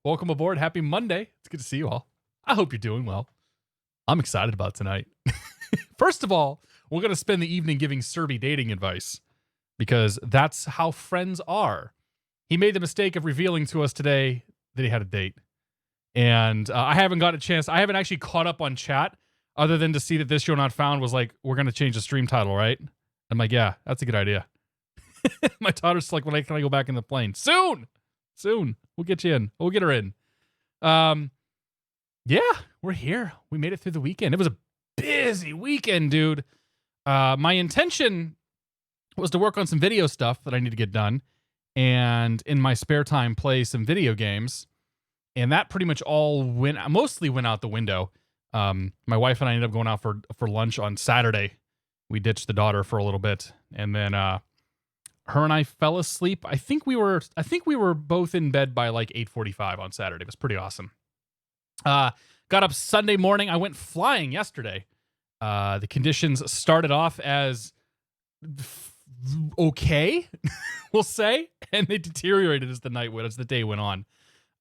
Welcome aboard. Happy Monday. It's good to see you all. I hope you're doing well. I'm excited about tonight. First of all, we're going to spend the evening giving Serby dating advice because that's how friends are. He made the mistake of revealing to us today that he had a date. And I haven't got a chance. I haven't actually caught up on chat other than to see that This Show Not Found was like, we're going to change the stream title, right? I'm like, yeah, that's a good idea. My daughter's like, when can I go back in the plane? Soon. We'll get you in. We'll get her in. Yeah, we're here. We made it through the weekend. It was a busy weekend, dude. My intention was to work on some video stuff that I need to get done, and in my spare time play some video games. And that pretty much mostly went out the window. My wife and I ended up going out for lunch on Saturday. We ditched the daughter for a little bit, and then her and I fell asleep. I think we were both in bed by like 8:45 on Saturday. It was pretty awesome. Got up Sunday morning. I went flying yesterday. The conditions started off as okay, we'll say, and they deteriorated as the day went on.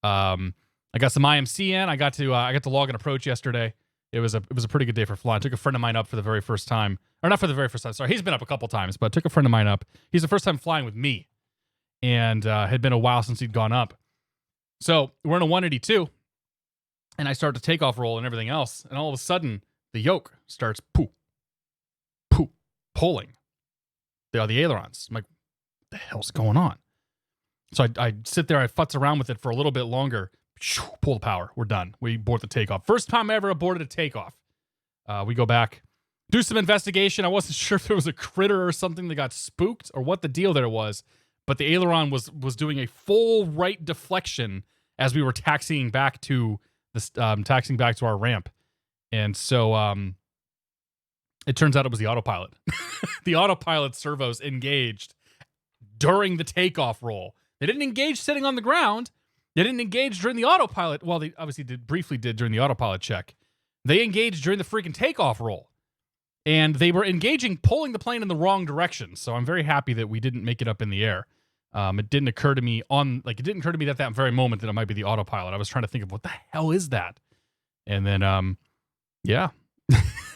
I got some IMC in. I got to log an approach yesterday. It was a pretty good day for flying. Took a friend of mine up for the very first time. Or not for the very first time. Sorry, he's been up a couple times, but took a friend of mine up. He's the first time flying with me. And had been a while since he'd gone up. So we're in a 182. And I start to takeoff roll and everything else. And all of a sudden, the yoke starts pulling the ailerons. I'm like, what the hell's going on? So I sit there, I futz around with it for a little bit longer. Pull the power. We're done. We board the takeoff. First time I ever aborted a takeoff. We go back, do some investigation. I wasn't sure if it was a critter or something that got spooked or what the deal there was. But the aileron was doing a full right deflection as we were taxiing back to our ramp. And so it turns out it was the autopilot. The autopilot servos engaged during the takeoff roll. They didn't engage sitting on the ground. They didn't engage during the autopilot. Well, they obviously briefly did during the autopilot check. They engaged during the freaking takeoff roll. And they were engaging, pulling the plane in the wrong direction. So I'm very happy that we didn't make it up in the air. It didn't occur to me at that very moment that it might be the autopilot. I was trying to think of what the hell is that? And then, yeah.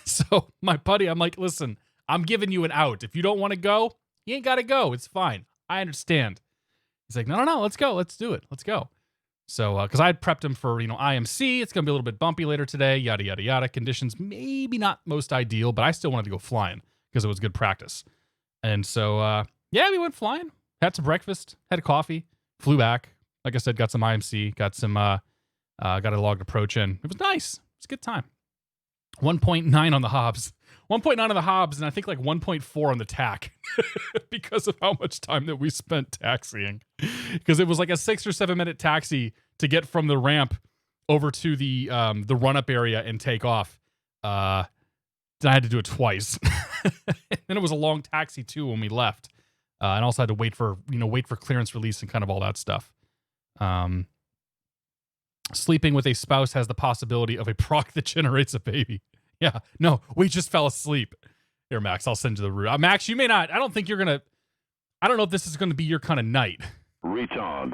So my buddy, I'm like, listen, I'm giving you an out. If you don't want to go, you ain't got to go. It's fine. I understand. He's like, no, let's go. Let's do it. Let's go. So, because I had prepped him for, IMC. It's going to be a little bit bumpy later today, yada, yada, yada. Conditions maybe not most ideal, but I still wanted to go flying because it was good practice. And so, yeah, we went flying. Had some breakfast, had a coffee, flew back. Like I said, got some IMC, got a logged approach in. It was nice. It was a good time. 1.9 on the Hobbs. 1.9 on the Hobbs, and I think like 1.4 on the TAC because of how much time that we spent taxiing. Because it was like a 6 or 7 minute taxi to get from the ramp over to the run-up area and take off. Then I had to do it twice. And then it was a long taxi too when we left. And also had to wait for clearance release and kind of all that stuff. Sleeping with a spouse has the possibility of a proc that generates a baby. Yeah, no, we just fell asleep. Here, Max, I'll send you the route. Max, you may not. I don't know if this is gonna be your kind of night. Retard.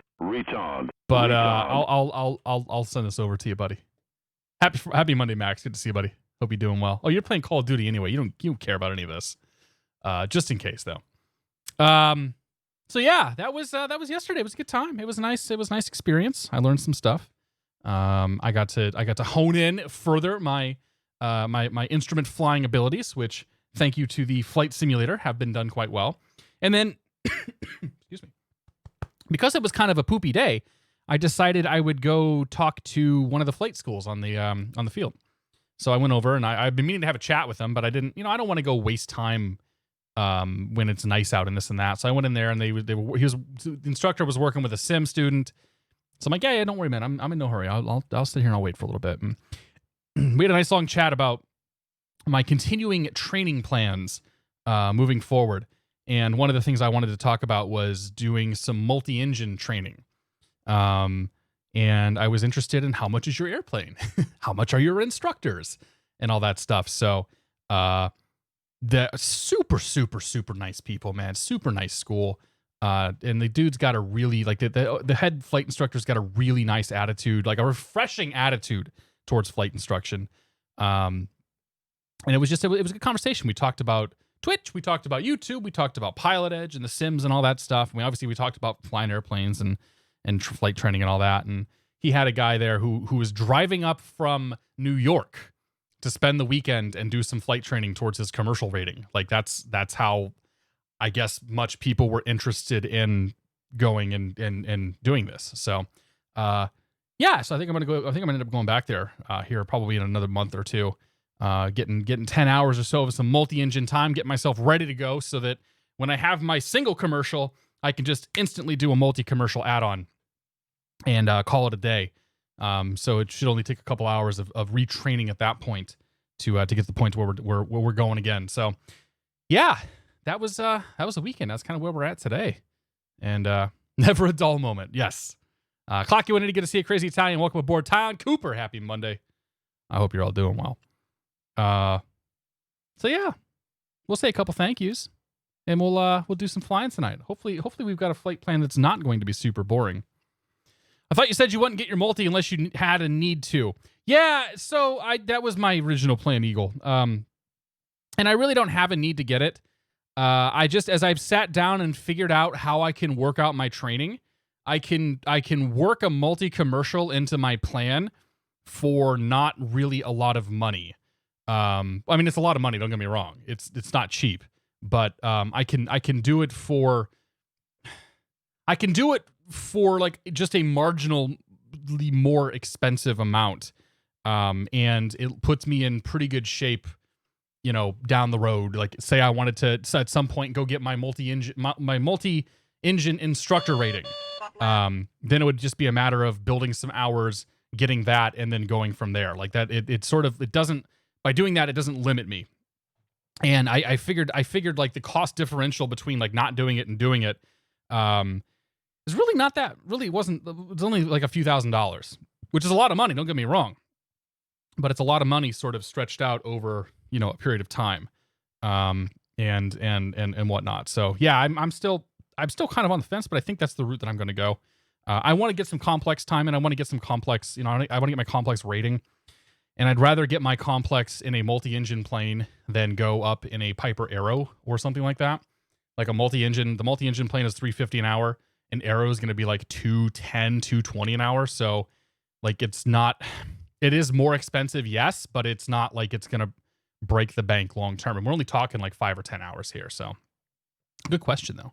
But I'll send this over to you, buddy. Happy Monday, Max. Good to see you, buddy. Hope you're doing well. Oh, you're playing Call of Duty anyway. You don't care about any of this. Just in case though. So yeah, that was yesterday. It was a good time. It was nice. It was a nice experience. I learned some stuff. I got to hone in further my instrument flying abilities, which thank you to the flight simulator have been done quite well. And then, excuse me, because it was kind of a poopy day, I decided I would go talk to one of the flight schools on the field. So I went over and I've been meaning to have a chat with them, but I didn't. I don't want to go waste time when it's nice out and this and that. So I went in there and the instructor was working with a sim student. So I'm like, yeah, don't worry, man. I'm in no hurry. I'll sit here and I'll wait for a little bit. And we had a nice long chat about my continuing training plans moving forward. And one of the things I wanted to talk about was doing some multi-engine training. And I was interested in how much is your airplane? How much are your instructors? And all that stuff. So the super, super, super nice people, man. Super nice school. And the dude's got a really, like, the head flight instructor's got a really nice attitude, like a refreshing attitude towards flight instruction. And it was a good conversation. We talked about Twitch, we talked about YouTube, we talked about PilotEdge and the sims and all that stuff. I mean, obviously we talked about flying airplanes and flight training and all that. And he had a guy there who was driving up from New York to spend the weekend and do some flight training towards his commercial rating. Like that's how, I guess, much people were interested in going and doing this. So, yeah. So I think I'm gonna end up going back there here probably in another month or two. Getting 10 hours or so of some multi-engine time, getting myself ready to go so that when I have my single commercial, I can just instantly do a multi-commercial add-on and call it a day. So it should only take a couple hours of retraining at that point to get to the point where we're going again. So yeah, that was a weekend. That's kind of where we're at today. And never a dull moment. Yes. Clocky wanted to get to see a crazy Italian. Welcome aboard, Tyon Cooper. Happy Monday. I hope you're all doing well. So yeah, we'll say a couple thank yous and we'll do some flying tonight. Hopefully we've got a flight plan that's not going to be super boring. I thought you said you wouldn't get your multi unless you had a need to. Yeah, so that was my original plan, Eagle. And I really don't have a need to get it. I just, as I've sat down and figured out how I can work out my training, I can work a multi-commercial into my plan for not really a lot of money. I mean, it's a lot of money, don't get me wrong. It's not cheap, but I can do it for like just a marginally more expensive amount. And it puts me in pretty good shape, you know, down the road. Like, say I wanted to at some point go get my multi-engine instructor rating. Then it would just be a matter of building some hours, getting that, and then going from there. Like that, it doesn't, by doing that, it doesn't limit me. And I figured like the cost differential between like not doing it and doing it, is really not that, really it was only like a few $1,000s, which is a lot of money. Don't get me wrong, but it's a lot of money sort of stretched out over, you know, a period of time, and whatnot. So yeah, I'm still kind of on the fence, but I think that's the route that I'm going to go. I want to get some complex time, and I want to get some complex, you know, I want to get my complex rating, and I'd rather get my complex in a multi-engine plane than go up in a Piper Arrow or something like that. Like the multi-engine plane is $350 an hour. An Arrow is going to be like $210, $220 an hour. So like it is more expensive, yes, but it's not like it's going to break the bank long term. And we're only talking like 5 or 10 hours here. So good question though.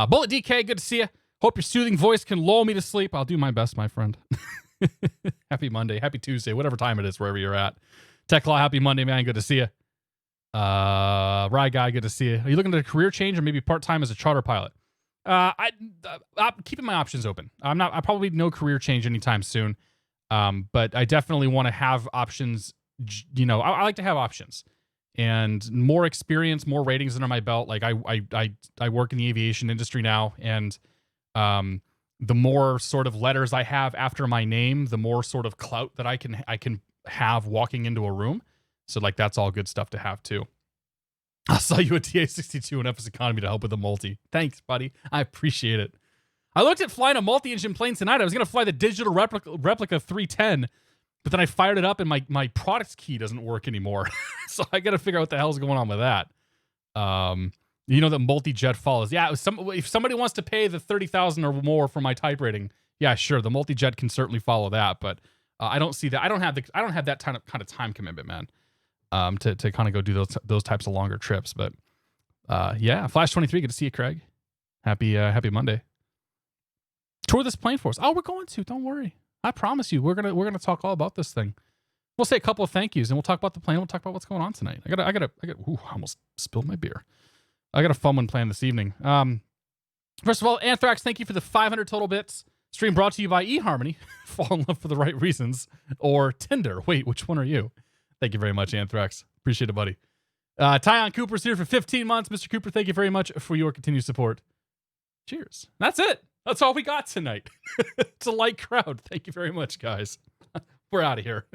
Bullet DK, good to see you. Hope your soothing voice can lull me to sleep. I'll do my best, my friend. Happy Monday, happy Tuesday, whatever time it is, wherever you're at. Tech Law, happy Monday, man. Good to see you. Rye Guy, good to see you. Are you looking at a career change or maybe part-time as a charter pilot? I'm keeping my options open. I probably no career change anytime soon. But I definitely want to have options. You know, I like to have options and more experience, more ratings under my belt. Like I work in the aviation industry now, and the more sort of letters I have after my name, the more sort of clout that I can have walking into a room. So like that's all good stuff to have too. I saw you at TA62 and FS Economy to help with the multi. Thanks, buddy. I appreciate it. I looked at flying a multi-engine plane tonight. I was going to fly the digital replica 310, but then I fired it up and my products key doesn't work anymore. So I got to figure out what the hell's going on with that. You know that multi-jet follows. Yeah, if somebody wants to pay the $30,000 or more for my type rating, yeah, sure, the multi-jet can certainly follow that. But I don't see that. I don't have that kind of time commitment, man. To kind of go do those types of longer trips. But yeah, Flash 23, good to see you, Craig. Happy Monday. Tour this plane for us. Oh, we're going to. Don't worry. I promise you, we're gonna talk all about this thing. We'll say a couple of thank yous, and we'll talk about the plane. We'll talk about what's going on tonight. I almost spilled my beer. I got a fun one planned this evening. First of all, Anthrax, thank you for the 500 total bits. Stream brought to you by eHarmony. Fall in love for the right reasons. Or Tinder. Wait, which one are you? Thank you very much, Anthrax. Appreciate it, buddy. Tyon Cooper's here for 15 months. Mr. Cooper, thank you very much for your continued support. Cheers. That's it. That's all we got tonight. It's a light crowd. Thank you very much, guys. We're out of here.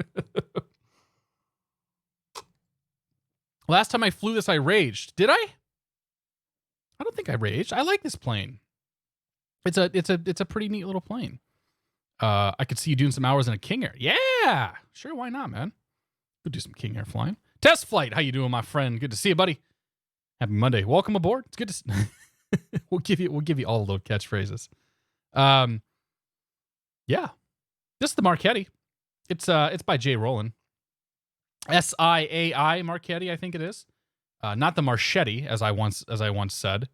Last time I flew this, I raged. Did I? I don't think I raged. I like this plane. It's a pretty neat little plane. I could see you doing some hours in a King Air. Yeah, sure, why not, man? Go do some King Air flying. Test flight, how you doing, my friend? Good to see you, buddy. Happy Monday. Welcome aboard. It's good to we'll give you all the catchphrases. Yeah. This is the Marchetti. It's by JRollon. SIAI-Marchetti, I think it is. Not the Marchetti, as I once said.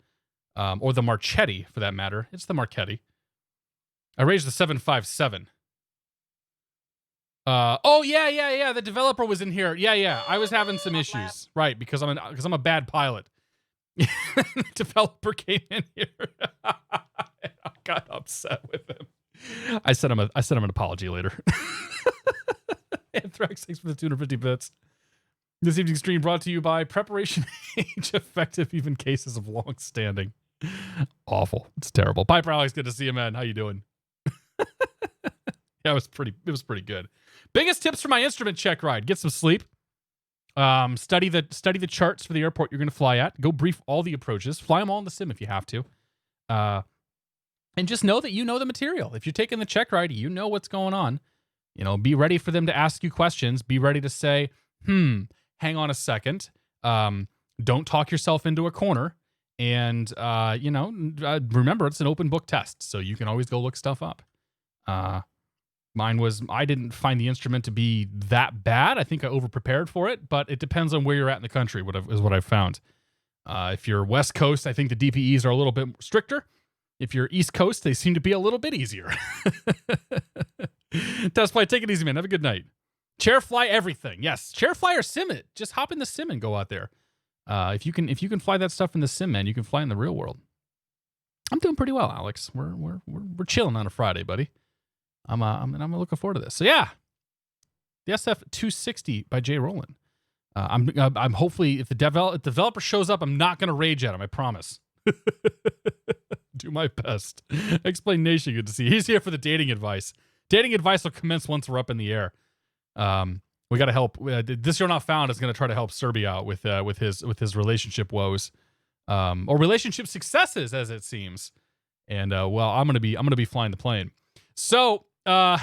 Or the Marchetti, for that matter. It's the Marchetti. I raised the 757. Oh yeah. The developer was in here. Yeah. I was having some issues, right? Because I'm a bad pilot. The developer came in here. I got upset with him. I sent him an apology later. Anthrax, thanks for the 250 bits. This evening's stream brought to you by Preparation Age, effective even cases of long standing. Awful. It's terrible. Piper Alex, good to see you, man. How you doing? Yeah, it was pretty good. Biggest tips for my instrument check ride: get some sleep. Study the charts for the airport you're going to fly at. Go brief all the approaches. Fly them all in the sim if you have to. And just know that you know the material. If you're taking the check ride, you know what's going on. You know, be ready for them to ask you questions. Be ready to say, hang on a second. Don't talk yourself into a corner. And, remember, it's an open book test, so you can always go look stuff up. Mine was, I didn't find the instrument to be that bad. I think I over-prepared for it, but it depends on where you're at in the country, is what I've found. If you're West Coast, I think the DPEs are a little bit stricter. If you're East Coast, they seem to be a little bit easier. Test flight, take it easy, man. Have a good night. Chair fly everything. Yes, chair fly or sim it. Just hop in the sim and go out there. If you can fly that stuff in the sim, man, you can fly in the real world. I'm doing pretty well, Alex. We're chilling on a Friday, buddy. I'm looking forward to this. So yeah, the SF-260 by JRollon. I'm hopefully if the developer shows up, I'm not gonna rage at him. I promise. Do my best. Explain Nation, good to see you. He's here for the dating advice. Dating advice will commence once we're up in the air. We got to help. This You're Not Found is going to try to help Serbia out with his relationship woes, or relationship successes, as it seems. And I'm gonna be flying the plane. So I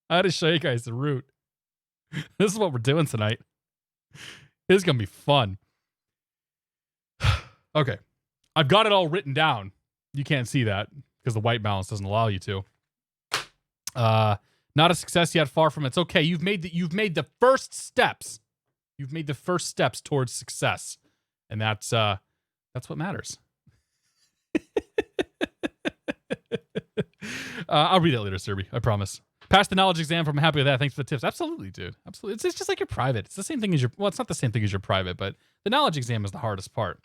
had to show you guys the route. This is what we're doing tonight. This is gonna be fun. Okay, I've got it all written down. You can't see that because the white balance doesn't allow you to. Not a success yet, far from it. It's okay. You've made the first steps. You've made the first steps towards success. And that's what matters. I'll read that later, Serby. I promise. Passed the knowledge exam. I'm happy with that. Thanks for the tips. Absolutely, dude. Absolutely. It's just like your private. It's the same thing as it's not the same thing as your private, but the knowledge exam is the hardest part.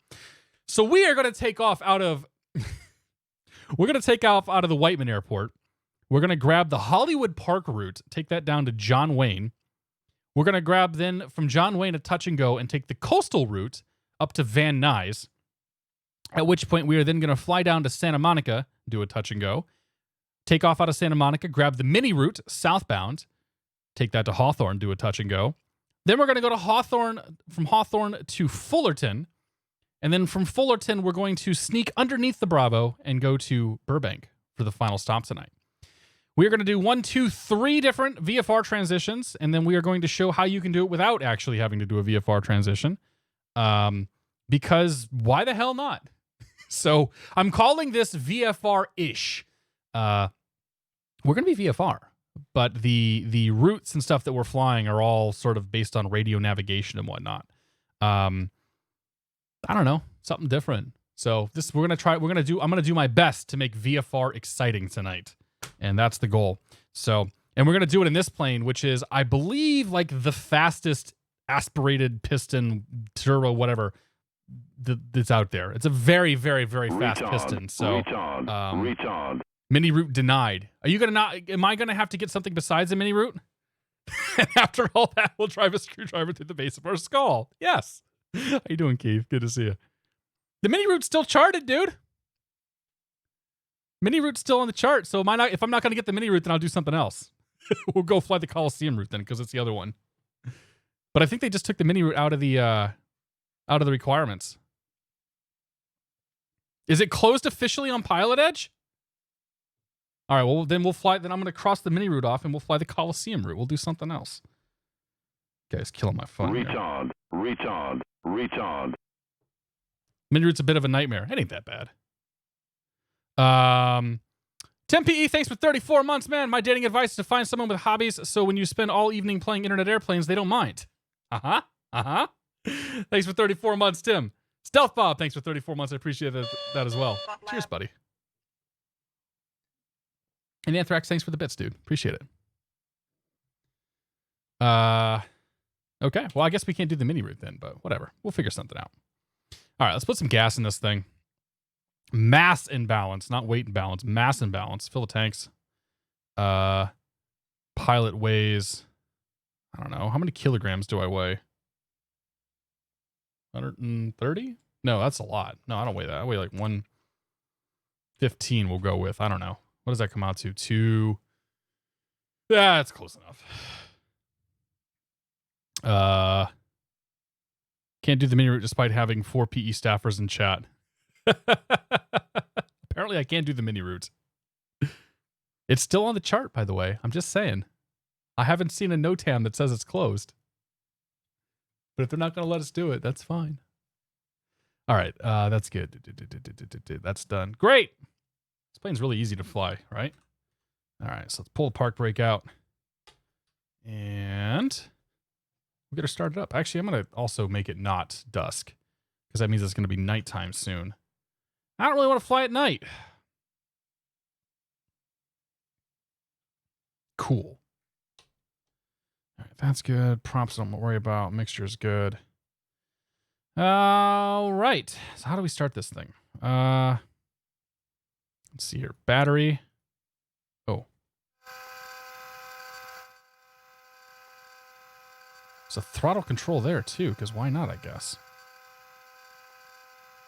So we are going to take off out of the Whiteman Airport. We're going to grab the Hollywood Park route, take that down to John Wayne. We're going to grab then from John Wayne a touch and go and take the coastal route up to Van Nuys, at which point we are then going to fly down to Santa Monica, do a touch and go, take off out of Santa Monica, grab the mini route southbound, take that to Hawthorne, do a touch and go. Then we're going to go to Hawthorne, from Hawthorne to Fullerton, and then from Fullerton we're going to sneak underneath the Bravo and go to Burbank for the final stop tonight. We are going to do 1, 2, 3 different VFR transitions, and then we are going to show how you can do it without actually having to do a VFR transition. Because why the hell not? So I'm calling this VFR-ish. We're going to be VFR, but the routes and stuff that we're flying are all sort of based on radio navigation and whatnot. I don't know, something different. So I'm going to do my best to make VFR exciting tonight. And that's the goal. So, and we're going to do it in this plane, which is, I believe, like the fastest aspirated piston turbo, whatever, that's out there. It's a very, very, very fast piston. So, mini route denied. Am I going to have to get something besides a mini route? And after all that, we'll drive a screwdriver through the base of our skull. Yes. How you doing, Keith? Good to see you. The mini route's still charted, dude. Mini route's still on the chart, so if I'm not going to get the mini route, then I'll do something else. We'll go fly the Coliseum route then, because it's the other one. But I think they just took the mini route out of the requirements. Is it closed officially on PilotEdge? All right, well, then we'll fly. Then I'm going to cross the mini route off and we'll fly the Coliseum route. We'll do something else. Guy's killing my fun. Retard. Mini route's a bit of a nightmare. It ain't that bad. Tim PE, thanks for 34 months, man. My dating advice is to find someone with hobbies so when you spend all evening playing internet airplanes, they don't mind. Thanks for 34 months, Tim. Stealth Bob, thanks for 34 months. I appreciate that as well. Cheers, buddy. And Anthrax, thanks for the bits, dude. Appreciate it. Okay. Well, I guess we can't do the mini route then, but whatever. We'll figure something out. All right, let's put some gas in this thing. Mass imbalance, not weight imbalance. Mass imbalance. Fill the tanks. Pilot weighs, I don't know. How many kilograms do I weigh? 130? No, that's a lot. No, I don't weigh that. I weigh like 115 we'll go with. I don't know. What does that come out to? Yeah, it's close enough. Can't do the mini route despite having 4 PE staffers in chat. Apparently I can't do the mini route. It's still on the chart, by the way. I'm just saying. I haven't seen a NOTAM that says it's closed. But if they're not going to let us do it, that's fine. All right, that's good. That's done. Great. This plane's really easy to fly, right? All right, so let's pull the park brake out. And we'll get her started up. Actually, I'm going to also make it not dusk because that means it's going to be nighttime soon. I don't really want to fly at night. Cool. All right, that's good. Prompts don't worry about. Mixture is good. All right. So how do we start this thing? Let's see here. Battery. Oh. There's a throttle control there too, because why not, I guess.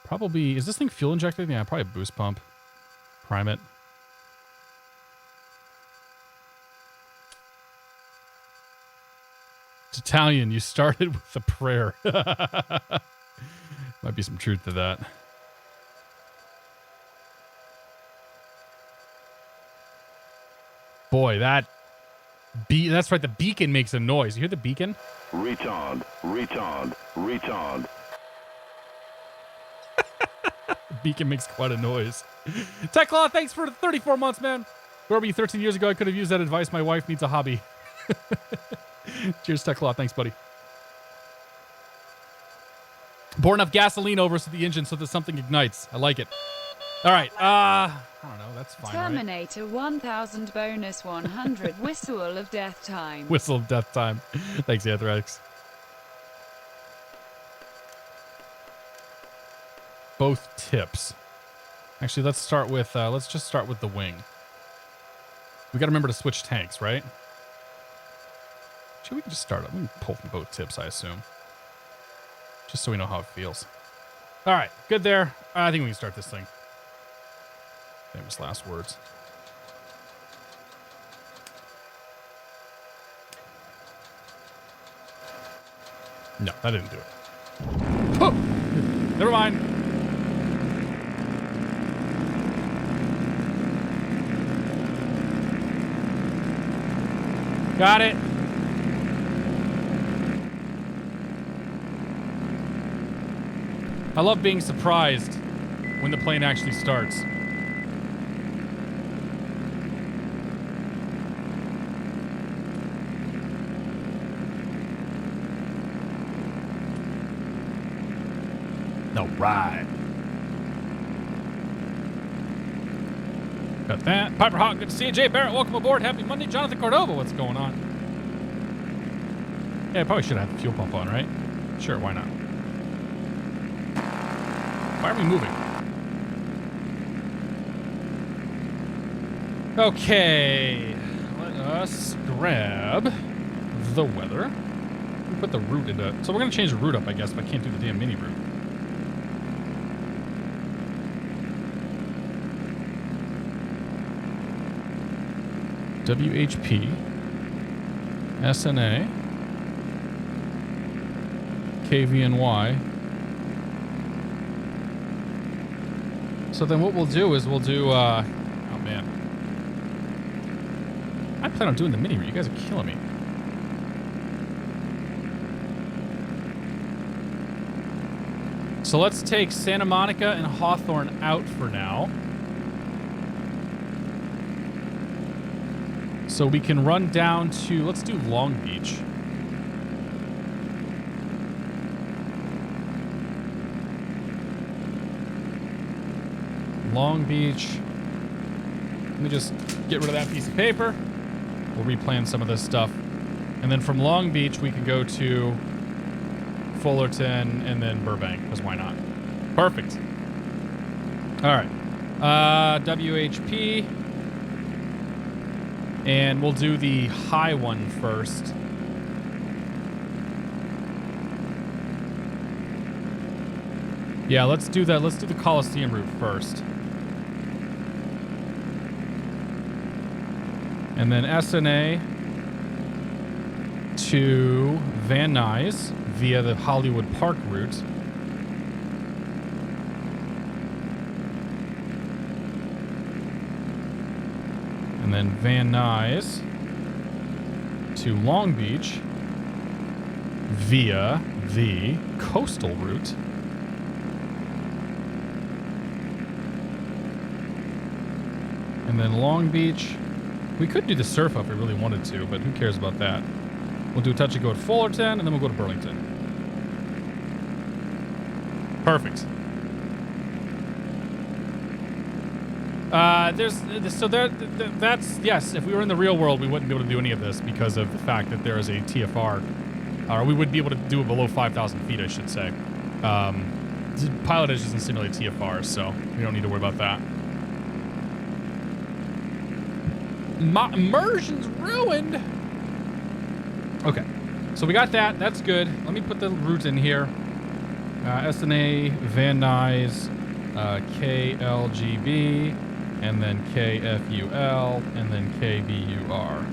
Probably, is this thing fuel injected? Yeah, probably a boost pump. Prime it. It's Italian, you started with a prayer. Might be some truth to that. Boy, that's right, the beacon makes a noise. You hear the beacon? Retard. Beacon makes quite a noise. Techlaw, thanks for 34 months, man. Where were you 13 years ago? I could have used that advice. My wife needs a hobby. Cheers, Techlaw. Thanks, buddy. Pour enough gasoline over so the engine so that something ignites. I like it. All right. I don't know. That's fine. Terminator right? 1000 bonus 100 whistle of death time. Whistle of death time. Thanks, Anthrax. Both tips. Actually, let's start with let's just start with the wing. We got to remember to switch tanks, right? Actually, we can just start up. We can pull from both tips, I assume. Just so we know how it feels. All right, good there. I think we can start this thing. Famous last words. No, that didn't do it. Oh, never mind. Got it. I love being surprised when the plane actually starts. No, right. Got that. Piper Hawk, good to see you. Jay Barrett, welcome aboard. Happy Monday. Jonathan Cordova, what's going on? Yeah, I probably should have the fuel pump on, right? Sure, why not? Why are we moving? Okay. Let us grab the weather. We put the route into... So we're going to change the route up, I guess, if I can't do the damn mini route. WHP, SNA, KVNY, So then what we'll do is we'll do, oh man. I plan on doing the mini route. You guys are killing me. So let's take Santa Monica and Hawthorne out for now. So we can run down to, let's do Long Beach. Long Beach. Let me just get rid of that piece of paper. We'll replan some of this stuff. And then from Long Beach, we can go to Fullerton and then Burbank, because why not? Perfect. All right. WHP. And we'll do the high one first. Yeah, let's do that. Let's do the Coliseum route first. And then SNA to Van Nuys via the Hollywood Park route. And then Van Nuys to Long Beach via the coastal route. And then Long Beach. We could do the surf if we really wanted to, but who cares about that? We'll do a touch and go at Fullerton, and then we'll go to Burlington. Perfect. That's, yes, if we were in the real world, we wouldn't be able to do any of this because of the fact that there is a TFR. Or we wouldn't be able to do it below 5,000 feet, I should say. PilotEdge doesn't simulate TFR, so we don't need to worry about that. My immersion's ruined. Okay, so we got that. That's good. Let me put the route in here. SNA, Van Nuys, KLGB, and then KFUL, and then KBUR.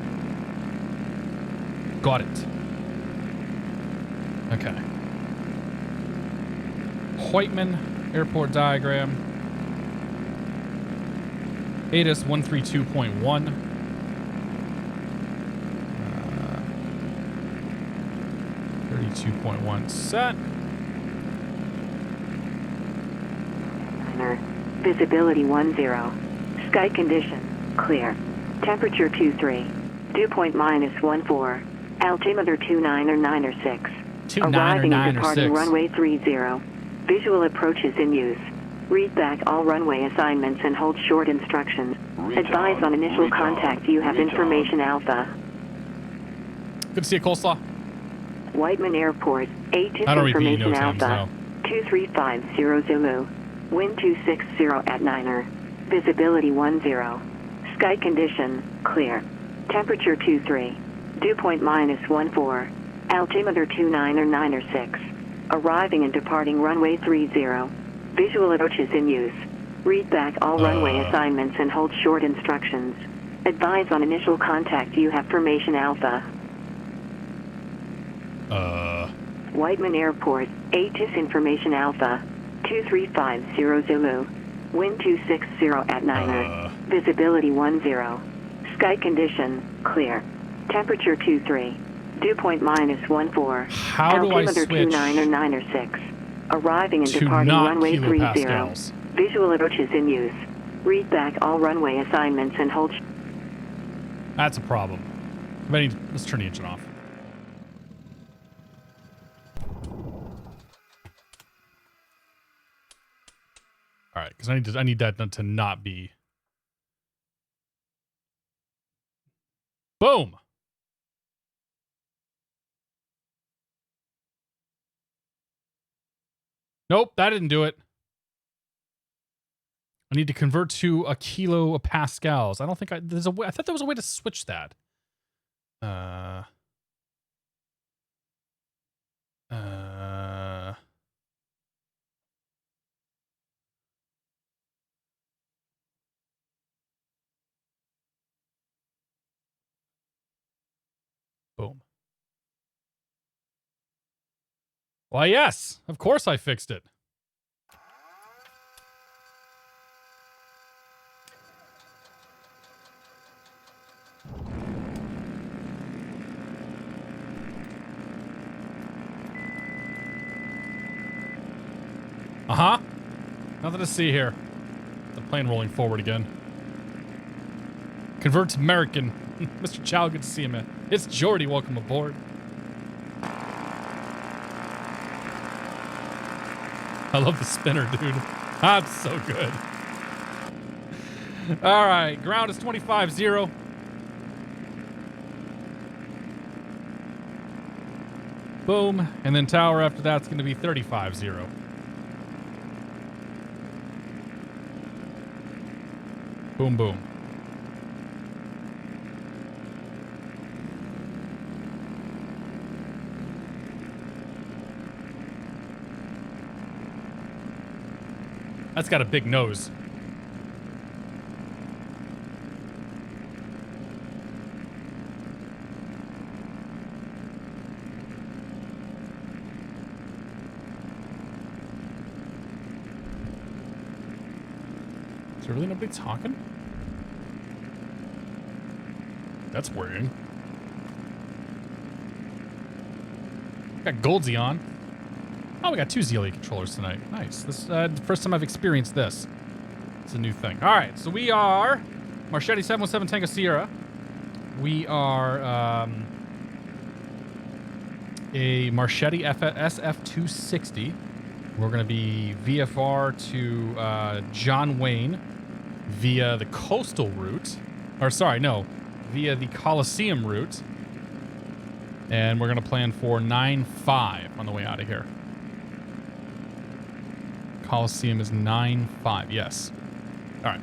Got it. Okay. Whiteman Airport diagram. ATIS 132.1. 32.1 set. Visibility 10. Sky condition clear. Temperature 23. Dew point -14. Altimeter 29 or 9 or 6. Arriving and departing runway 30. Visual approaches in use. Read back all runway assignments and hold short instructions. Advise on initial contact. You have information alpha. Good to see you, Coleslaw. Whiteman Airport, ATIS I don't repeat information no times, alpha. no. 2350 Zulu. Wind 260 at 9er. Visibility 10. Sky condition clear. Temperature 23. Dew point -14. Altimeter 29 or 9 or 6. Arriving and departing runway 30. Visual approaches in use. Read back all runway assignments and hold short instructions. Advise on initial contact. You have formation alpha. Whiteman Airport, ATIS information alpha. 2350 Zulu. Wind 260 at 9er. Visibility 10. Sky condition clear. Temperature 23. Dew point -14. How do I Altimeter switch 29 or 9 or 6. Arriving and to departing not runway 30. kilopascals? Visual approaches in use. Read back all runway assignments and hold. That's a problem. Let's turn the engine off. All right, because I need that to not be. Boom. Nope, that didn't do it. I need to convert to a kilo of pascals. I don't think there's a way. I thought there was a way to switch that. Boom. Why, yes. Of course I fixed it. Uh-huh. Nothing to see here. The plane rolling forward again. Converts American. Mr. Chow, good to see you, man. It's Jordy. Welcome aboard. I love the spinner, dude. That's so good. All right. Ground is 25-0. Boom. And then tower after that's going to be 35-0. Boom, boom. That's got a big nose. Is there really nobody talking? That's worrying. Got Goldsy on. Oh, we got 2 ZLE controllers tonight. Nice. This the first time I've experienced this. It's a new thing. All right, so we are Marchetti 717 Tango Sierra. We are a Marchetti SF-260. We're going to be VFR to John Wayne via the coastal route. Or sorry, no, via the Coliseum route. And we're going to plan for 9-5 on the way out of here. Coliseum is 9-5, yes. All right.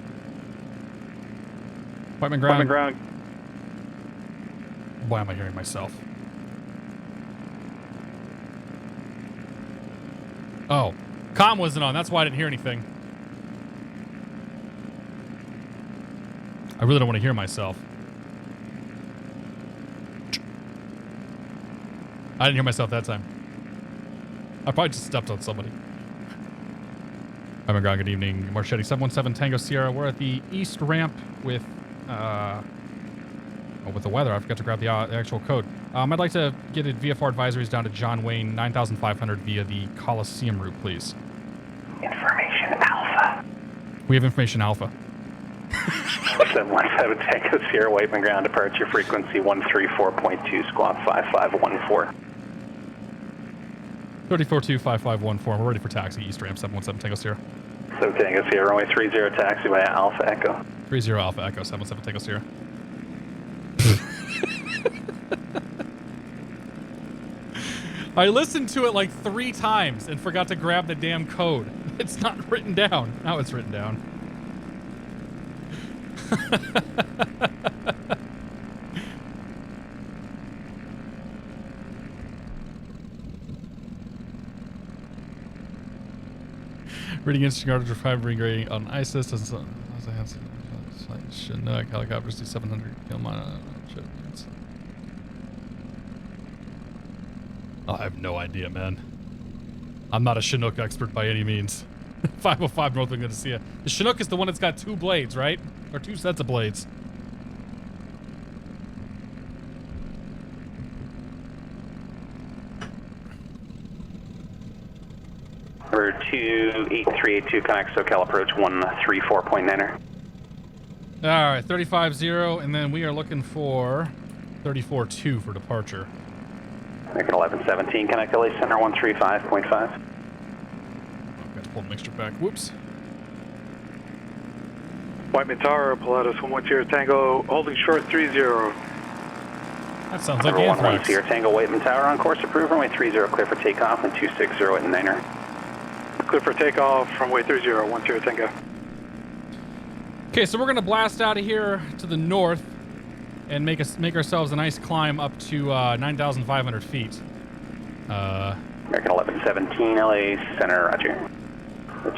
Appointment ground. Appointment ground. Why am I hearing myself? Oh, comm wasn't on. That's why I didn't hear anything. I really don't want to hear myself. I didn't hear myself that time. I probably just stepped on somebody. I'm good evening. Marchetti 717 Tango Sierra. We're at the east ramp with with the weather. I forgot to grab the actual code. I'd like to get VFR advisories down to John Wayne 9500 via the Coliseum route, please. Information Alpha. We have information Alpha. 717 Tango Sierra, Waitman ground departure frequency 134.2, squawk 5514. 34-2-5514. We're ready for taxi, east ramp 717 Tango Sierra. So Tango Sierra, runway 30 taxi via Alpha Echo. 30 Alpha Echo 717 Tango Sierra. I listened to it like 3 times and forgot to grab the damn code. It's not written down. Now it's written down. Reading instant garbage for 5 grading on ISIS. Chinook helicopters do 700 kilometers. I have no idea, man. I'm not a Chinook expert by any means. 505 North, I'm going to see it. The Chinook is the one that's got 2 blades, right? Or 2 sets of blades. Number 28382, connect SoCal approach 134.9er. All right, 35-0, and then we are looking for 34-2 for departure. Make it 1117, connect LA Center 135.5. Got to pull the mixture back. Whoops. Whiteman Tower, Pilatus 110 Tango, holding short 30. That sounds like Number anthrax. 110 Tango, Waitman Tower on course approved, runway 30, clear for takeoff, and 260 at 9er. Clear for takeoff, runway 30, 10 Tango. Okay, so we're going to blast out of here to the north and make ourselves a nice climb up to 9,500 feet. American 1117, LA Center, roger.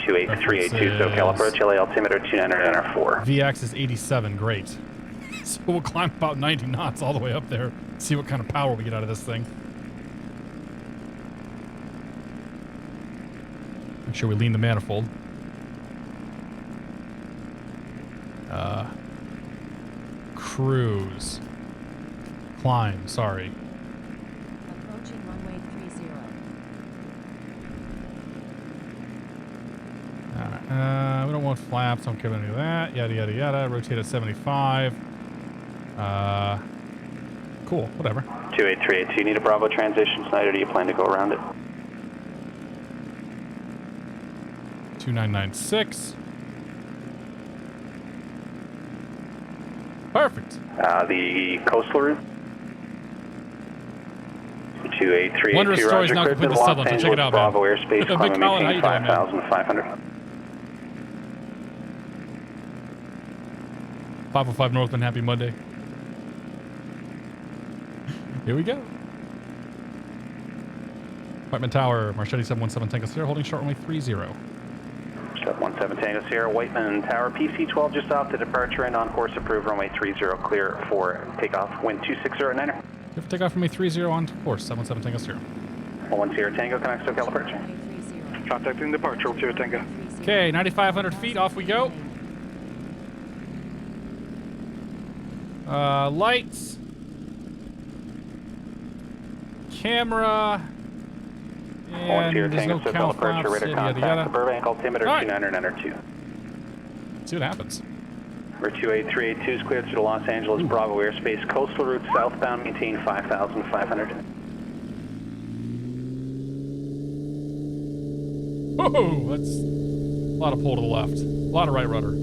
28382, SoCal approach, LA altimeter 2994. VX is 87, great. So we'll climb about 90 knots all the way up there, see what kind of power we get out of this thing. Make sure we lean the manifold. Cruise. Climb, sorry. Approaching runway 30. We don't want flaps. Don't care about any of that. Yada, yada, yada. Rotate at 75. Cool. Whatever. 28382, you need a Bravo transition tonight, or do you plan to go around it? 2996. Perfect. The coastal route? 28382, Wondrous stories Roger, now clear to complete the the Los Southern, so check it Angeles out, man. Bravo airspace, Big climb and Colin, how you maintain doing, man? 5,500. 505 Northland, happy Monday. Here we go. Whiteman Tower, Marchetti 717 Tango Sierra, holding short runway 30. 717 Tango Sierra, Whiteman Tower, PC-12 just off the departure and on course approved, runway 30, clear for takeoff, wind 260 at 9er. Clear for takeoff from me 30 on course, 77 Tango Sierra. 1 Sierra Tango, connect to departure. Contacting departure, Sierra Tango. Okay, 9,500 feet, off we go. Lights. Camera. 1 Sierra And there's Tango, no set cow departure, flaps, radar yada, yada, contact, yada. the Burbank altimeter, All right. 29er, 2. See what happens. Number 28382 is cleared to the Los Angeles Bravo airspace, coastal route southbound, maintain 5,500. Whoa, that's a lot of pull to the left. A lot of right rudder.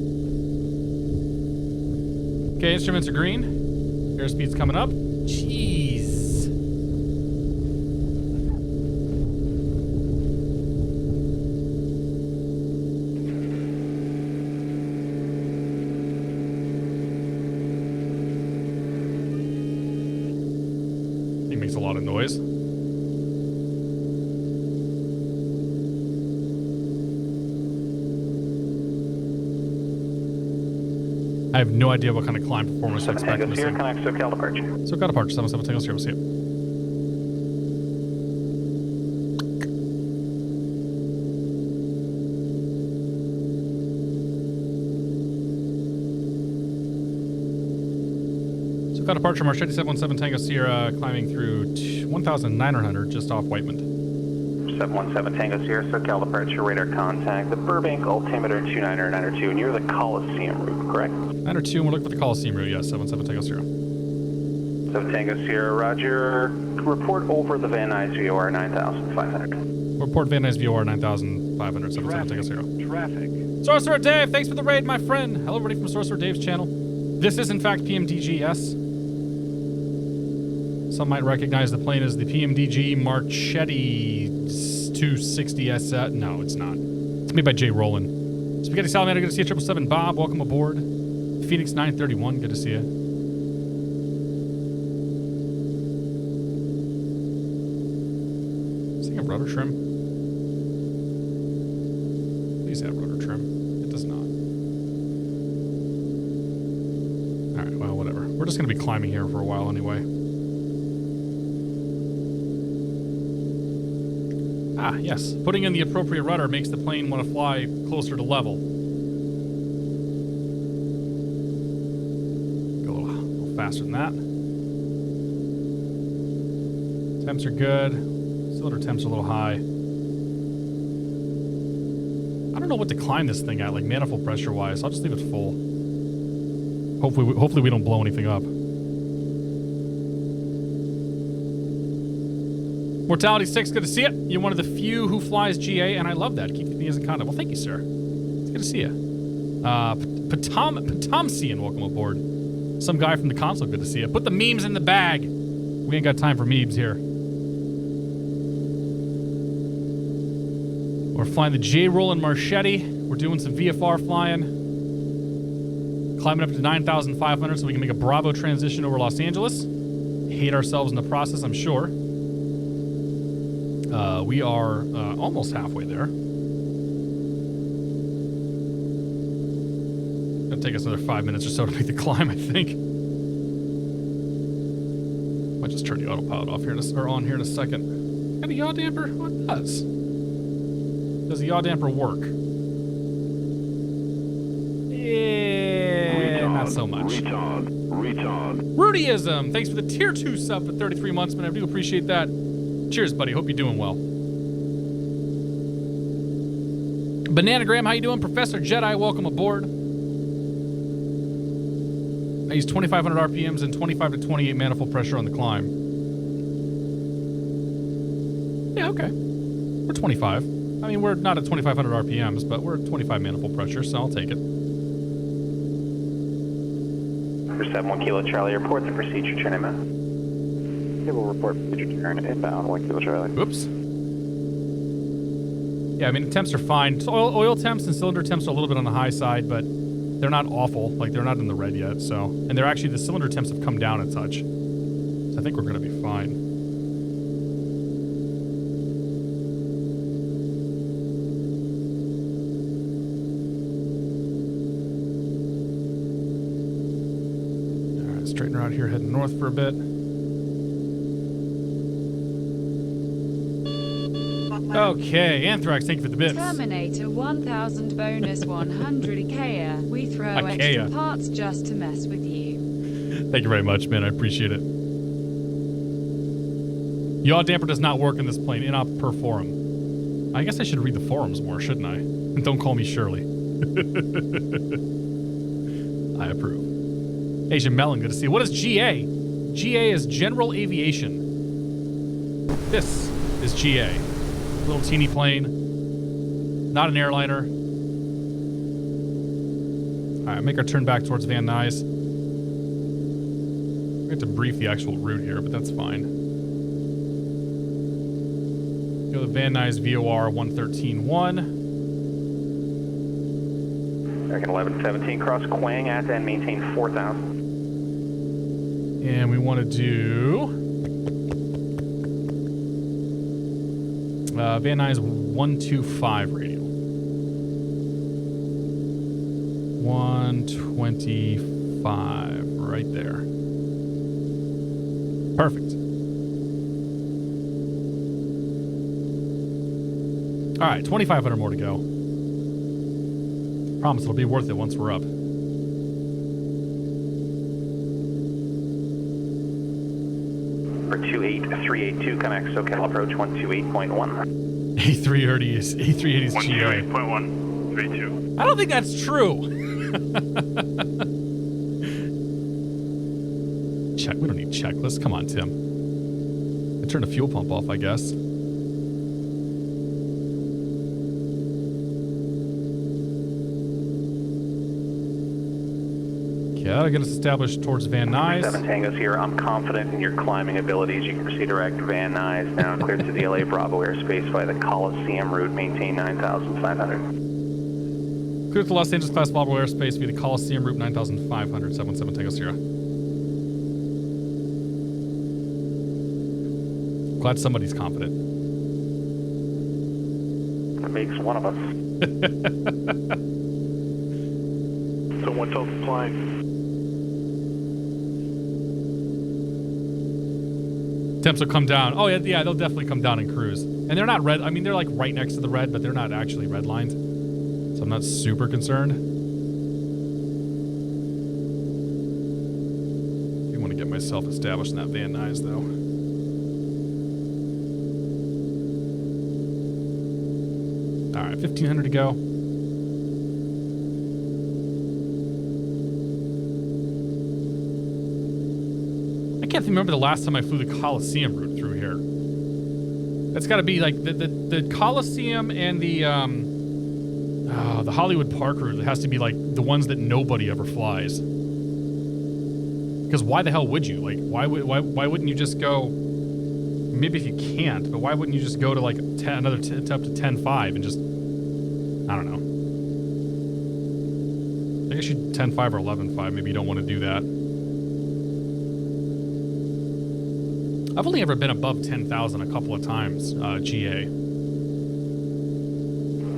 Okay, instruments are green. Airspeed's coming up. Jeez. He makes a lot of noise. I have no idea what kind of climb performance to 7 expect from Tango this Sierra, thing. connect SoCal departure. So got departure, 77 Tango Sierra, we'll see it. So got departure, Marchetti 717 Tango Sierra, climbing through 1,900 just off Whiteman. 717 Tango Sierra, SoCal departure, radar contact, the Burbank altimeter 29er, 2, and you're the Coliseum route, correct? 902, and we're looking for the Coliseum route, yes, 77 Tango Sierra. 7 Tango Sierra, Roger. Report over the Van Nuys VOR 9,500. Report Van Nuys VOR 9,500, 77 Tango Sierra. Traffic. Sorcerer Dave, thanks for the raid, my friend. Hello, everybody from Sorcerer Dave's channel. This is, in fact, PMDG, yes. Some might recognize the plane as the PMDG Marchetti 260 SF. No, it's not. It's made by JRollon. Spaghetti Salamander, good to see you. 777 Bob, welcome aboard. Phoenix 931, good to see you. Does it have rudder trim? Please have rudder trim. It does not. Alright, well, whatever. We're just going to be climbing here for a while anyway. Ah, yes. Putting in the appropriate rudder makes the plane want to fly closer to level. Go a little faster than that. Temps are good. Cylinder temps are a little high. I don't know what to climb this thing at, like manifold pressure wise. I'll just leave it full. Hopefully we don't blow anything up. Mortality 6, good to see you. You're one of the few who flies GA, and I love that. Keep me as in contact. Well, thank you, sir. It's good to see you. Potomsian, welcome aboard. Some guy from the console, good to see you. Put the memes in the bag. We ain't got time for memes here. We're flying the JRollon Marchetti. We're doing some VFR flying. Climbing up to 9,500 so we can make a Bravo transition over Los Angeles. Hate ourselves in the process, I'm sure. We are almost halfway there. It'll take us another 5 minutes or so to make the climb, I think. Might just turn the autopilot off here on here in a second. Got a yaw damper? Oh, it does. Does the yaw damper work? Yeah, not so much. Retard. Rudyism, thanks for the tier 2 sub for 33 months, man. I do appreciate that. Cheers, buddy. Hope you're doing well. Bananagram, how you doing? Professor Jedi, welcome aboard. I use 2,500 RPMs and 25 to 28 manifold pressure on the climb. Yeah, okay. We're 25. I mean, we're not at 2,500 RPMs, but we're at 25 manifold pressure, so I'll take it. For 71 Kilo Charlie, report the procedure turn inbound. Yeah, we'll report procedure turn inbound, 1 Kilo Charlie. Oops. Yeah, I mean, the temps are fine. So oil temps and cylinder temps are a little bit on the high side, but they're not awful. Like, they're not in the red yet, so. And they're actually, the cylinder temps have come down and such. So I think we're going to be fine. All right, straighten her out here, heading north for a bit. Okay, Anthrax, thank you for the bits. Terminator 1000 bonus 100 IKEA. We throw extra parts just to mess with you. Thank you very much, man. I appreciate it. Yaw damper does not work in this plane. In-op per forum. I guess I should read the forums more, shouldn't I? And don't call me Shirley. I approve. Asian Melon, good to see you. What is GA? GA is General Aviation. This is GA. Little teeny plane. Not an airliner. Alright, make our turn back towards Van Nuys. We have to brief the actual route here, but that's fine. Go to Van Nuys VOR 113.1. American 1117, cross Quang at and maintain 4,000. And we want to do... Van Nuys 125 radial. 125, right there. Perfect. All right, 2,500 more to go. Promise it'll be worth it once we're up. For 28382, connect SoCal approach 128.1. A380 is GA. 128.1, 32. I don't think that's true. Check. We don't need checklists. Come on, Tim. I turned the fuel pump off, I guess. Okay, that'll get us established towards Van Nuys. 7 Tangos here. I'm confident in your climbing abilities. You can proceed direct Van Nuys. Now cleared to the LA Bravo airspace by the Coliseum route. Maintain 9,500. Clear to the Los Angeles class Bravo airspace via the Coliseum route 9,500. 77 Tango Sierra. Glad somebody's confident. That makes one of us. So what's else flying? Temps will come down. Oh, yeah, they'll definitely come down and cruise. And they're not red. I mean, they're like right next to the red, but they're not actually red lined. So I'm not super concerned. I do want to get myself established in that Van Nuys, though. All right, 1,500 to go. I can't remember the last time I flew the Coliseum route through here. That's got to be like the Coliseum and the Hollywood Park route. It has to be like the ones that nobody ever flies. Because why the hell would you? Like, why wouldn't you just go? Maybe if you can't, but why wouldn't you just go to like up to 10.5 and just, I don't know. I guess you 10.5 or 11.5. Maybe you don't want to do that. I've only ever been above 10,000 a couple of times, GA.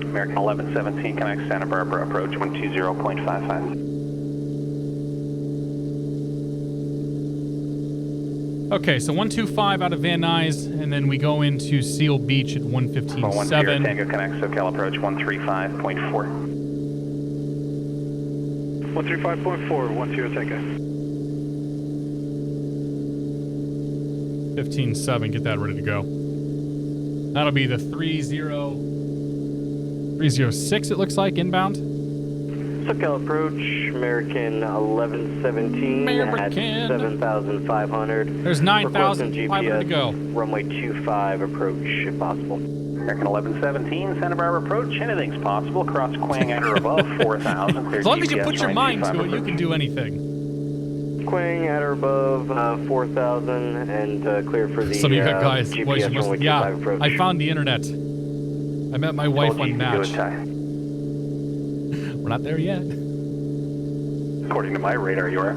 American 1117, connect Santa Barbara approach 120.55. Okay, so 125 out of Van Nuys, and then we go into Seal Beach at 115.7. 10 Tango connect SoCal approach 135.4. 135.4, 10 Tango. 15.7, get that ready to go. That'll be the 30. 306 it looks like, inbound. SoCal approach, American 1117 at 7,500. There's 9,500 to go. Runway 25 approach if possible. American 1117, Santa Barbara approach. Anything's possible. Cross Quang at or above 4,000. As long as you put your mind to it, you can do anything. Quang at or above 4,000 and clear for the Some of you guys, GPS boys, runway 25 yeah, approach. I found the internet. I met my wife on Match. We're not there yet. According to my radar, you are.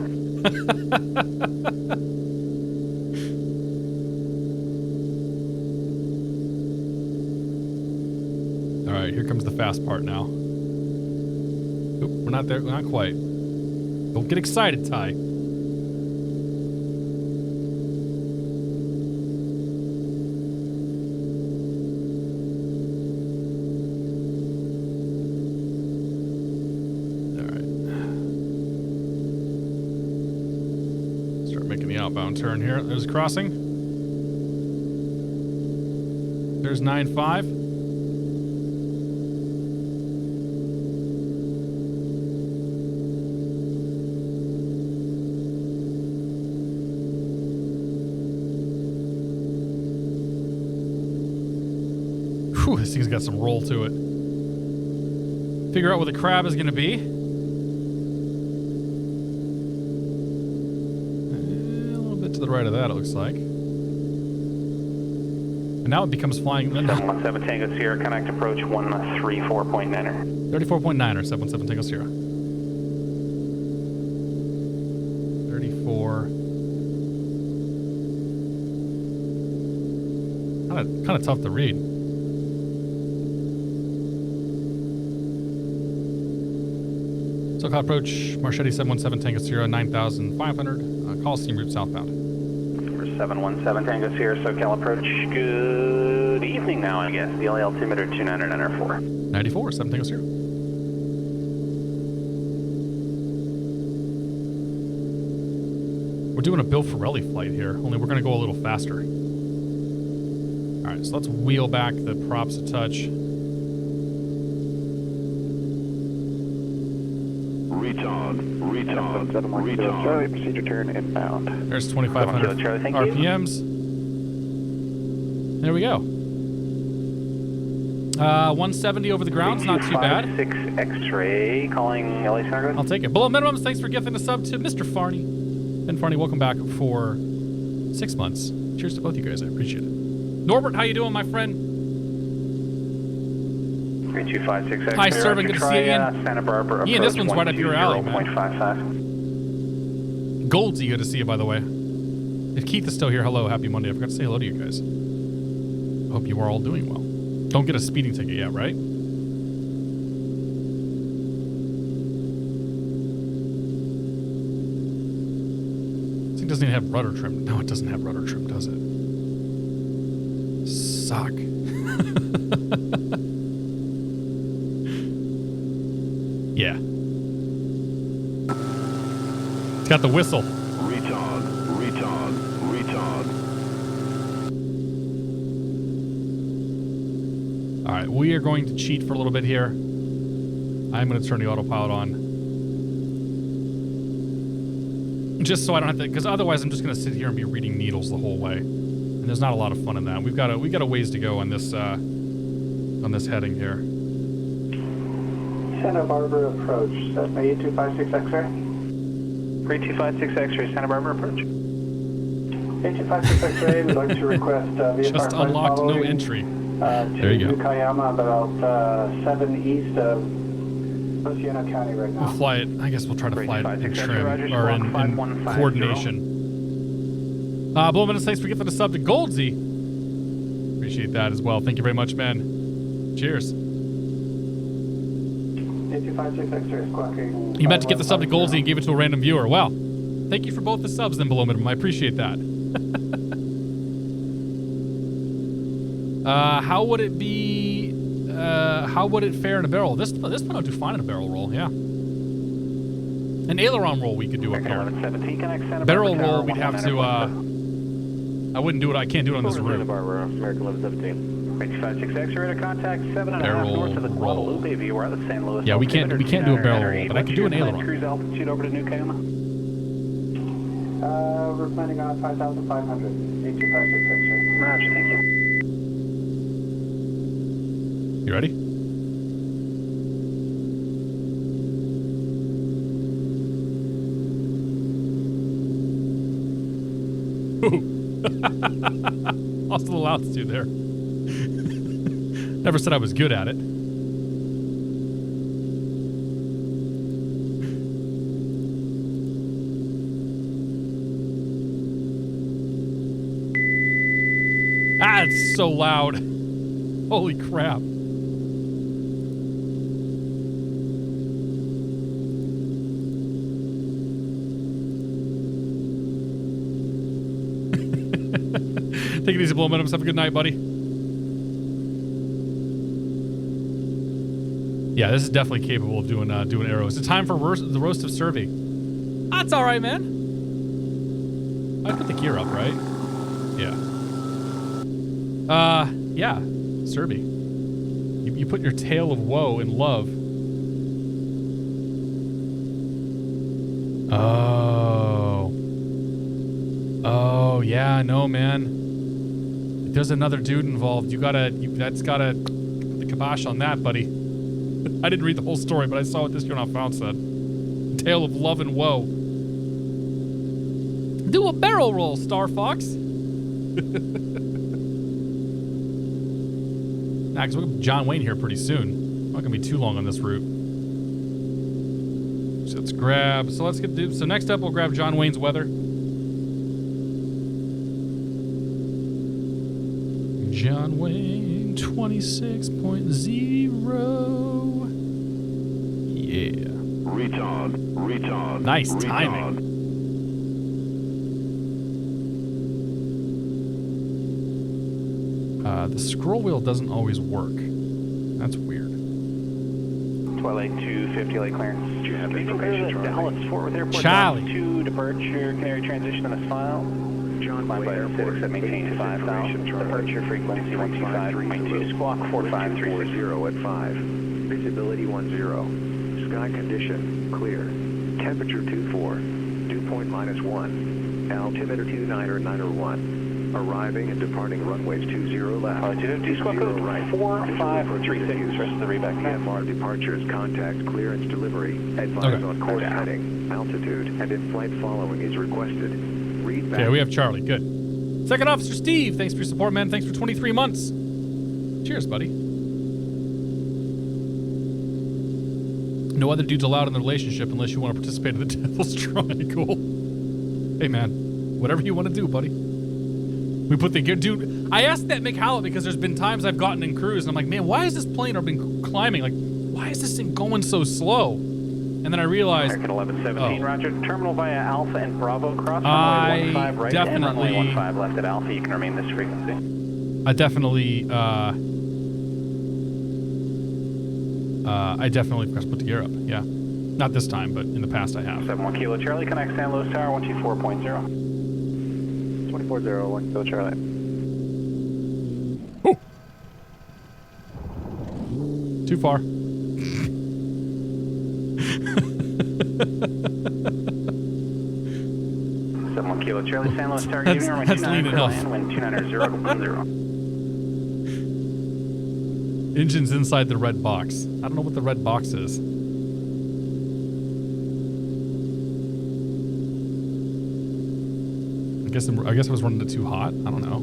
All right, here comes the fast part now. Oop, we're not there, not quite. Don't get excited, Ty. Outbound turn here. There's a crossing. There's 9-5. Whew, this thing's got some roll to it. Figure out where the crab is going to be. To the right of that, it looks like. And now it becomes flying. 717 Tango Sierra, connect approach 134.9er. 34.9er, 717 Tango Sierra. 34. Kind of tough to read. SoCal approach, Marchetti 717 Tango Sierra, 9,500. Coliseum route southbound. 717 Tango Sierra, SoCal approach. Good evening now, I guess. The LA altimeter 299R4. 94, 7 Tango Sierra. We're doing a Bill Ferrelli flight here, only we're going to go a little faster. All right, so let's wheel back the props a touch. Charlie, procedure turn inbound. There's 2,500 RPMs. There we go. 170 over the ground. It's not too bad. 6 X-ray calling LA Center. I'll take it. Below minimums. Thanks for gifting a sub to Mr. Farney. Ben Farney, welcome back for 6 months. Cheers to both you guys. I appreciate it. Norbert, how you doing, my friend? 3256 X-ray. Hi, Servant. Good to see you, Ian. Santa Barbara. Ian, this one's right up your alley, man. 0.55. Goldsy, good to see you, by the way. If Keith is still here, hello, happy Monday. I forgot to say hello to you guys. I hope you are all doing well. Don't get a speeding ticket yet, right? This thing doesn't even have rudder trim. No, it doesn't have rudder trim, does it? Suck. Yeah. It's got the whistle. Retard. All right, we are going to cheat for a little bit here. I'm going to turn the autopilot on. Just so I don't have to, because otherwise I'm just going to sit here and be reading needles the whole way. And there's not a lot of fun in that. We got a ways to go on this heading here. Santa Barbara approach, Cessna 8256 X-ray. 3256 X-ray, Santa Barbara approach. 8256 X-ray, we'd like to request VFR Just unlocked, no entry. There you go. Kayama, about 7 east of Oceano County right now. We'll fly it. I guess we'll try to fly it in trim or in coordination. Blow minutes, thanks for gifting the sub to Goldsy. Appreciate that as well. Thank you very much, man. Cheers. 8256 X-ray is clocking. You meant to get the sub to Goldsy and gave it to a random viewer. Well, thank you for both the subs then, below minimum. I appreciate that. How would it be? How would it fare in a barrel? This one will do fine in a barrel roll, yeah. An aileron roll we could do up here. Barrel roll we'd have to. I wouldn't do it. I can't do it on this route. American 1117. 2566, you're at a contact 7.5 Barrel north of the roll. Guadalupe. If you are at St. Louis. Yeah, we can't do a barrel roll, but I can do an aileron. Cruise altitude over to New Cayman. We're planning on 5,500. 82566, sir. Roger, thank you. You ready? Lost a little altitude there. Never said I was good at it. Ah, it's so loud. Holy crap. Take it easy, blow momentum. Have a good night, buddy. Yeah, this is definitely capable of doing arrows. It's time for the roast of Servy. That's all right, man. I put the gear up, right? Yeah. Yeah, Servy. You put your tale of woe in love. Oh, yeah, no, man. If there's another dude involved, that's gotta put the kibosh on that, buddy. I didn't read the whole story, but I saw what this You're Not Found said. Tale of love and woe. Do a barrel roll, Star Fox. Nah, because we'll have John Wayne here pretty soon. Not gonna be too long on this route. So let's grab. So next up, we'll grab John Wayne's weather. John Wayne 26.0. Yeah. Retard. Nice timing. The scroll wheel doesn't always work. That's weird. Twilight 250 light clearance. Do you have information, Dallas Fort Worth Airport. Charlie. 2 departure, Canary transition on the file. John Fly by 6 that maintains 5,000. Departure frequency 125.2. Squawk 4530 at 5. Visibility 10. Sky condition clear. Temperature 24. Dew point -1. Altimeter 2991. Arriving and departing runways 20 left. Altitude 20 right. 4536. Rest of the reback. VFR departures, contact, clearance, delivery. Advise on course heading, altitude, and in-flight following is requested. Read back. Okay, we have Charlie. Good. Second Officer Steve, thanks for your support, man. Thanks for 23 months. Cheers, buddy. No other dudes allowed in the relationship unless you want to participate in the Devil's Triangle. Hey, man. Whatever you want to do, buddy. We put the gear... Dude, I asked that Mick Hallett because there's been times I've gotten in cruise and I'm like, man, why is this plane or been climbing? Like, why is this thing going so slow? And then I realized... American 1117, Roger. Terminal via Alpha and Bravo. Cross I runway 15 right definitely... and runway 15 left at Alpha. You can remain this frequency. I definitely pressed put the gear up. Yeah. Not this time, but in the past I have. 71 Kilo Charlie, connect San Luis Tower, 124.0. 240, 1 Kilo Charlie. Ooh. Too far. 71 Kilo Charlie, San Luis Tower, That's- giving runway that's 29 lean clear enough. land, wind 290.0. Engine's inside the red box. I don't know what the red box is. I guess I was running it too hot. I don't know.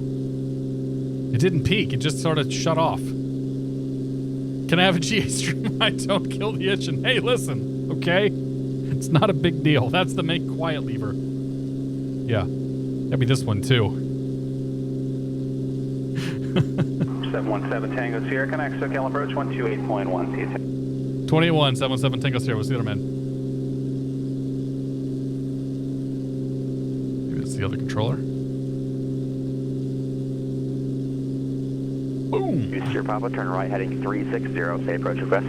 It didn't peak. It just sort of shut off. Can I have a GA stream? I don't kill the engine. Hey, listen, okay? It's not a big deal. That's the make quiet lever. Yeah. That'd be this one, too. 717 Tango Sierra, connect SoCal approach 128.1. See you soon. 28-1, 717 Tango Sierra. We'll see you later, man. Maybe it's the other controller. Boom! East Sierra Papa, turn right, heading 360, say approach request.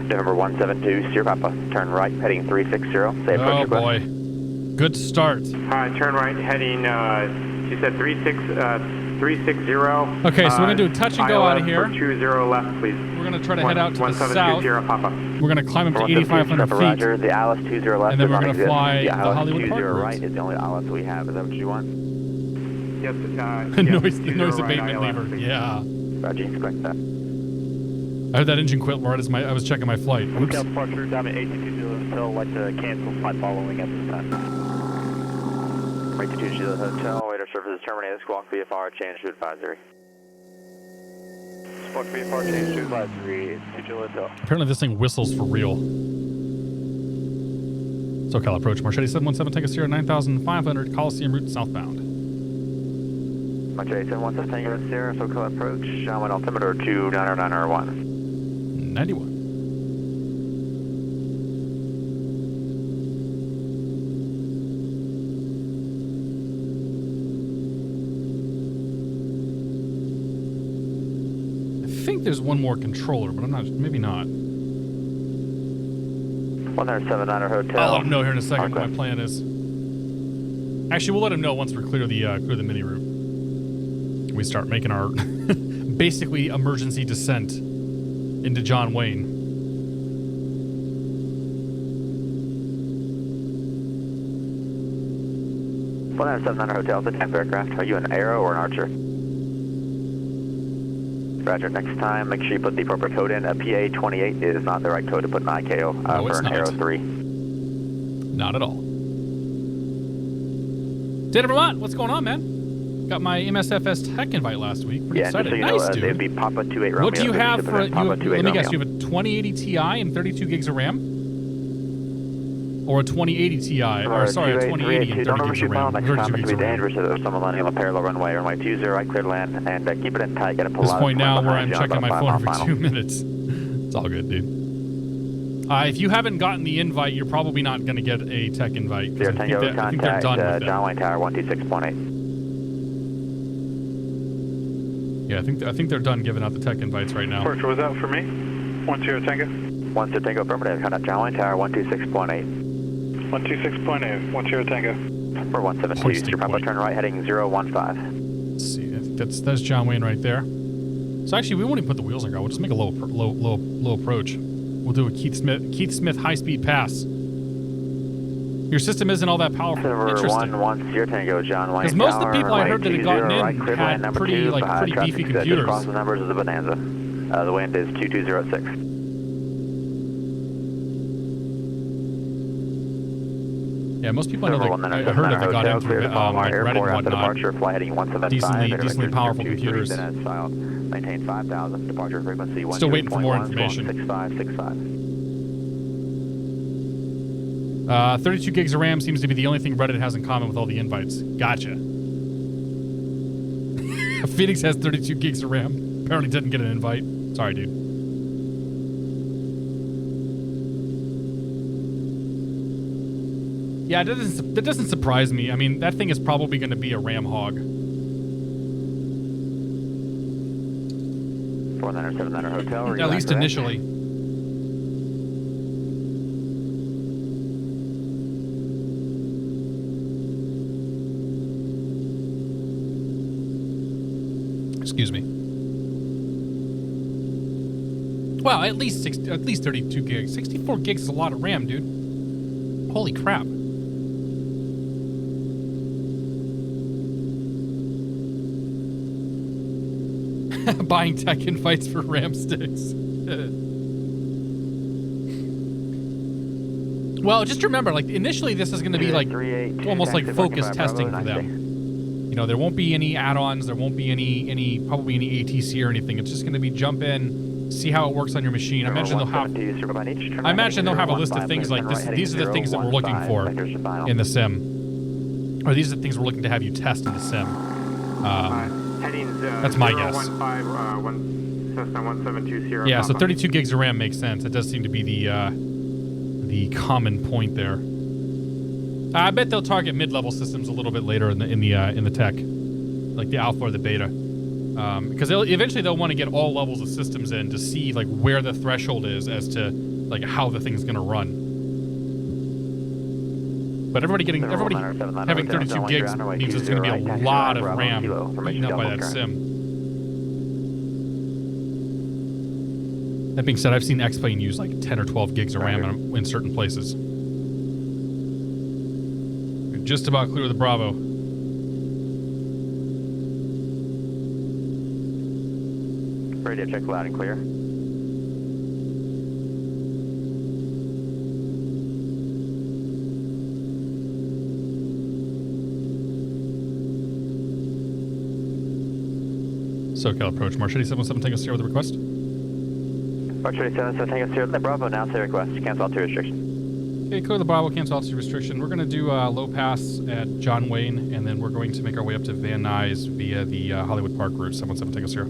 November 172, Sierra Papa, turn right, heading 360, say approach request. Oh boy. Good start. Turn right, heading, you said 360. Okay, so we're going to do a touch and go out of here. 20 left, please. We're going to try to head out to the south. Papa. We're going to climb up to 8,500 feet. Roger, the Alice 20 left. And then we're going to fly the the Hollywood 20 Park right is the only Alice we have. Is that what you want? Yes, the noise abatement lever. Yeah. Roger, correct that. I heard that engine quit right as I was checking my flight. Oops. Hotel departure down at ATC Hotel. Like to cancel flight following at this time. ATC Hotel. Waiter services terminated. Squawk VFR change to advisory. Squawk VFR change to advisory. ATC Hotel. Apparently this thing whistles for real. SoCal approach. Marchetti 717 Tango Sierra 9500 Coliseum route southbound. Marchetti 717 Tango Sierra SoCal approach. Shaman altimeter 29901. 91. I think there's one more controller, but I'm not. Maybe not. 179er Hotel. I'll let him know here in a second what my plan is. Actually, we'll let him know once we're clear the mini route. We start making our basically emergency descent into John Wayne. Well, 79er Hotel, it's a temp aircraft. Are you an Arrow or an Archer? Roger, next time, make sure you put the appropriate code in. A PA-28 is not the right code to put an IKO for an Arrow 3. Not at all. Data Vermont, what's going on, man? Got my MSFS Tech invite last week. Pretty excited. So you nice, know, dude. It'd be Papa 28 Romeo. What do you have for it? Let me guess, you have a Romeo. 2080 Ti and 32 gigs of RAM? Or a 2080 Ti? Or sorry, a 2080 and 30 gigs of RAM. Next time it's be dangerous. There's some millennium, a parallel runway 20 right, clear to land, and keep it in tight. Get a pull At this out. point now where I'm checking my phone every 2 minutes. It's all good, dude. If you haven't gotten the invite, you're probably not going to get a tech invite. I think they're done with John Wayne Tower 126.8. Yeah, I think they're done giving out the tech invites right now. Porter, was that for me? 10 Tango? 10 Tango affirmative. Contact John Wayne Tower 126.8. 126.8. 10 Tango. For 172. Your Papa turn right heading 015. Let's see. I think that's John Wayne right there. So actually, we won't even put the wheels on ground. We'll just make a low approach. We'll do a Keith Smith high-speed pass. Your system isn't all that powerful. Interesting. 110 Tango, John Wayne. Because most of the people I heard that had gotten in had pretty beefy computers. Across the numbers of the Bonanza. The wind is 2206. Yeah, most people I know that I heard that got in from like Reddit and whatnot. Decently powerful computers. Maintain 5,000. Departure frequency 1. Still waiting for more information. 6565. 32 gigs of RAM seems to be the only thing Reddit has in common with all the invites. Gotcha. Phoenix has 32 gigs of RAM. Apparently didn't get an invite. Sorry, dude. Yeah, that doesn't surprise me. I mean, that thing is probably going to be a RAM hog. 4979 Hotel. At least initially. Excuse me. Wow, at least 32 gigs. 64 gigs is a lot of RAM, dude. Holy crap. Buying tech invites for RAM sticks. Well, just remember, like, initially this is going to be like almost like focus testing for them. You know, there won't be any add-ons, there won't be any probably any ATC or anything. It's just going to be jump in, see how it works on your machine. I imagine they'll have a list of things like this. These are the things that we're looking for in the sim, or these are the things we're looking to have you test in the sim. That's my guess. Yeah, so 32 gigs of RAM makes sense. It does seem to be the common point there. I bet they'll target mid-level systems a little bit later in the tech, like the alpha or the beta, because eventually they'll want to get all levels of systems in to see like where the threshold is as to like how the thing's gonna run. But everybody having 32 gigs means there's going to be a lot of RAM eaten up by that sim. That being said, I've seen X-Plane use like 10 or 12 gigs of RAM in certain places. We're just about clear of the Bravo. Radio check loud and clear. SoCal approach. Marchetti 717 Tango Sierra with a request. Marchetti 717 Tango Sierra, the Bravo now say request. Cancel altitude restriction. Okay, clear the Bravo, cancel altitude restriction. We're going to do low pass at John Wayne, and then we're going to make our way up to Van Nuys via the Hollywood Park route. 717 Tango Sierra.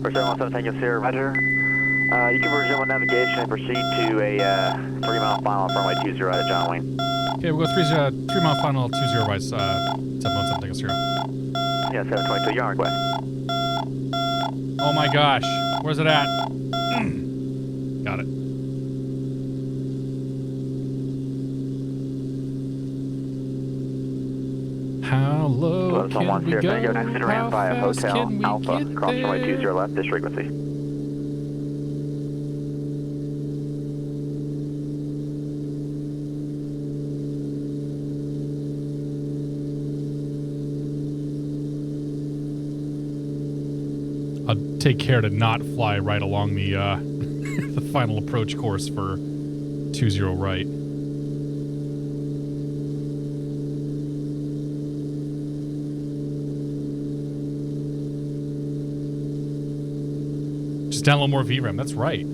For 717 Tango Sierra, roger. You can resume on navigation and proceed to a 3-mile final off runway 20 right at John Wayne. Okay, we'll go 3-mile final 20 right, 717 Tango Sierra. Yeah, 722, you're on request. Oh my gosh, where's it at? Got it. How low can we go? How fast can we Alpha, get cross runway there? 20 left, this frequency. I'll take care to not fly right along the the final approach course for 20 right. Just down a little more VRAM. That's right.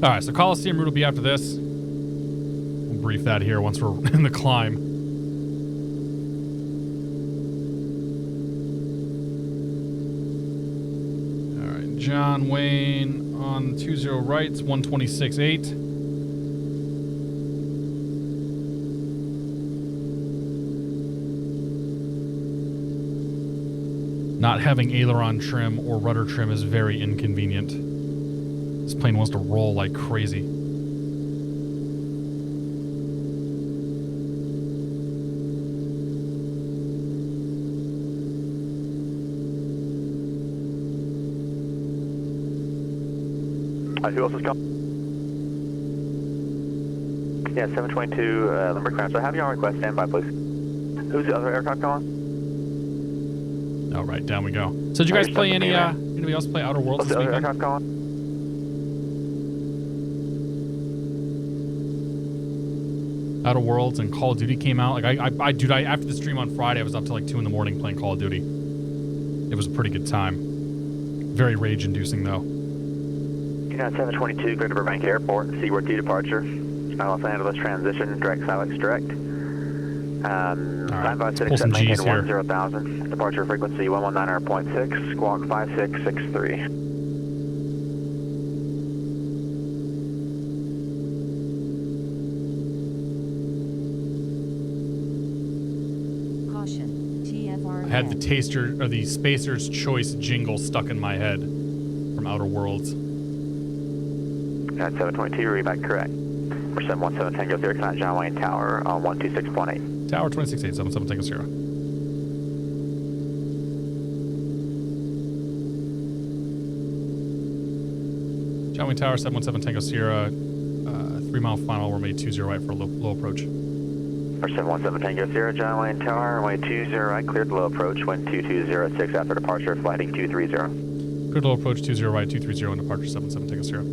All right, so Coliseum route will be after this. We'll brief that here once we're in the climb. John Wayne on 20 rights, 126.8. Not having aileron trim or rudder trim is very inconvenient. This plane wants to roll like crazy. Who else is coming? Yeah, 722 Limerick Craft. So have you on request. Stand by, please. Who's the other aircraft calling? All right, down we go. So did you guys play any? Anybody else play Outer Worlds this weekend? Aircraft calling? Outer Worlds and Call of Duty came out. Like dude, after the stream on Friday, I was up till like 2 in the morning playing Call of Duty. It was a pretty good time. Very rage-inducing though. United 722, Greater Burbank Airport, Seaward 2 departure. Los Angeles transition, direct Silex direct. Standby sitting set maintain 10,000. Departure frequency 119.6, squawk 5663. I had the taster or the Spacer's Choice jingle stuck in my head from Outer Worlds. United 722, read back correct. For 717 Tango 0, connect John Wayne Tower on 126.8. Tower 268, 77 Tango 0. John Wayne Tower 717 Tango Sierra, 3-mile final. We're made 20 right for low approach. For 717 Tango 0, John Wayne Tower, runway 20 right, cleared low approach, wind 2206 after departure, flighting 230. Cleared low approach 20 right, 230 on departure 77 Tango 0.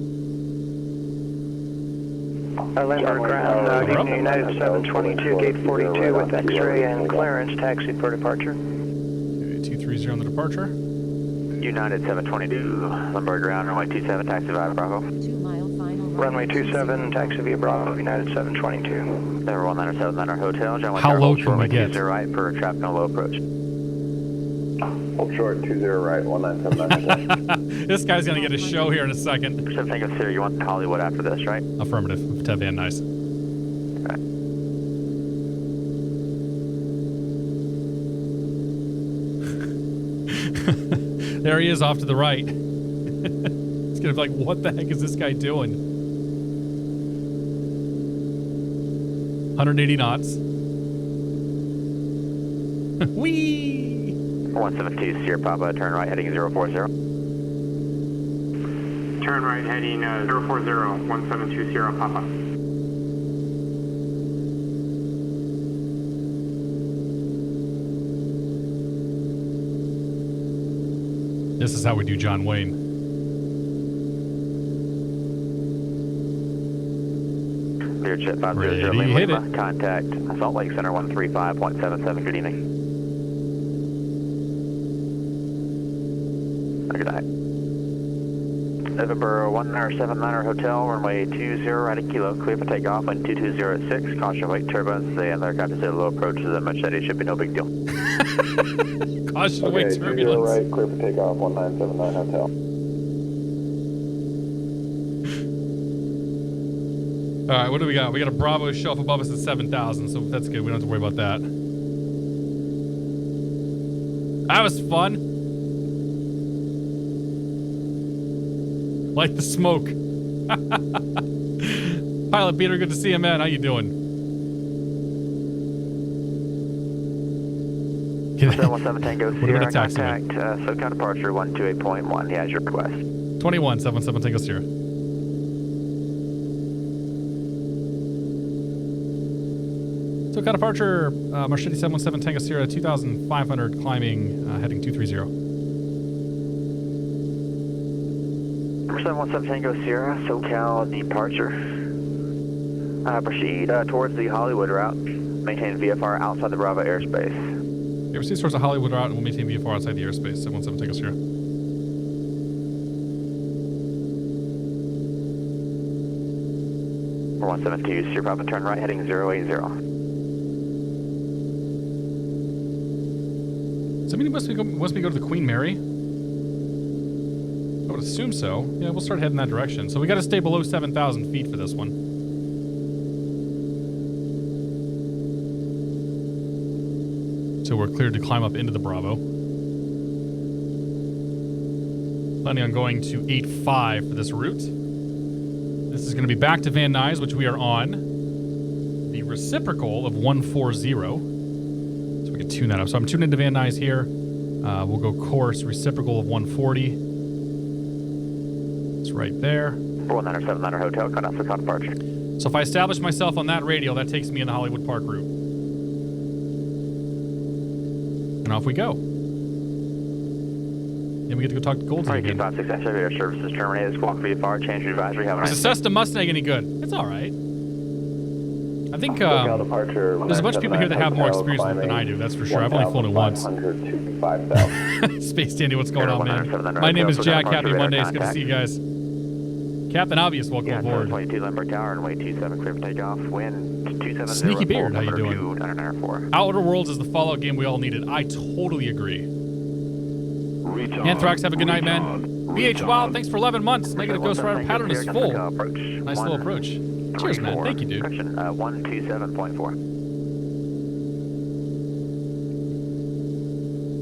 Landmark ground, United 722, gate 42 with X-ray and clearance, taxi for departure. Okay, 230 on the departure. United 722, Landmark ground, runway 27, taxi via Bravo. 2-mile final. Runway 27, taxi via Bravo, United 722. Number 1979 Hotel, John Wayne How Tower, low can we get? 20 right for traffic on low approach. Hold short, 20 right, 1979. This guy's going to get a show here in a second. For 7 Tango 0, you want Hollywood after this, right? Affirmative. To Van Nuys. Right. There he is off to the right. It's gonna be like, what the heck is this guy doing? 180 knots. Whee! 172 Sierra Papa, turn right heading 040. Turn right heading 040, 172 Sierra Papa. This is how we do John Wayne. Learjet 500 Lima, contact Salt Lake Center 135.77, good evening. Good night. November 1979 Hotel, runway 20 right at Kilo, clear for takeoff, wind 2206 at 6, caution wake turbulence, the aircraft is at low approaches at Marchetti, should be no big deal. Caution wake turbulence. 20 right, clear for takeoff, 1979 Hotel. All right, what do we got? We got a Bravo show up above us at 7,000, so that's good. We don't have to worry about that. That was fun. Like the smoke. Pilot Peter, good to see you, man. How you doing? 717 Tango Sierra, contact SoCal departure 128.1, yeah, as your request. 21, 77 Tango Sierra. SoCal departure, Marchetti 717 Tango Sierra, 2,500 climbing, heading 230. 717 Tango Sierra, SoCal departure. Proceed towards the Hollywood route. Maintain VFR outside the Bravo airspace. Yeah, proceed towards the Hollywood route and we'll maintain VFR outside the airspace. 717 Tango Sierra. For 172 Sierra Papa, turn right heading 080. Somebody wants me to go to the Queen Mary? I would assume so. Yeah, we'll start heading that direction. So we got to stay below 7,000 feet for this one. So we're cleared to climb up into the Bravo. Planning on going to 8.5 for this route. This is going to be back to Van Nuys, which we are on. The reciprocal of 140. So we can tune that up. So I'm tuned into Van Nuys here. We'll go course reciprocal of 140. It's right there. 1979 Hotel, cut off the top departure. So if I establish myself on that radial, that takes me in the Hollywood Park route. And off we go. Then we get to go talk to Goldie again. 566 elevator services terminated. Squawk VFR, change advisory. Have a nice Is the Cessna Mustang any good? It's all right. I think there's a bunch of people here that have more experience than I do, that's for sure. I've only flown it once. Space Dandy, what's going on, man? My name is Jack. Happy Monday. It's good to see you guys. Captain Obvious, welcome aboard. 22 Lindbergh Tower, runway 27, clear for takeoff. Wind 270. Sneaky Beard, how you doing? Outer Worlds is the Fallout game we all needed. I totally agree. Anthrax, have a good night, man. BH Wild, thanks for 11 months. Negative Ghost Rider pattern is full. Nice little approach. Cheers, man. Thank you, dude. 127.4.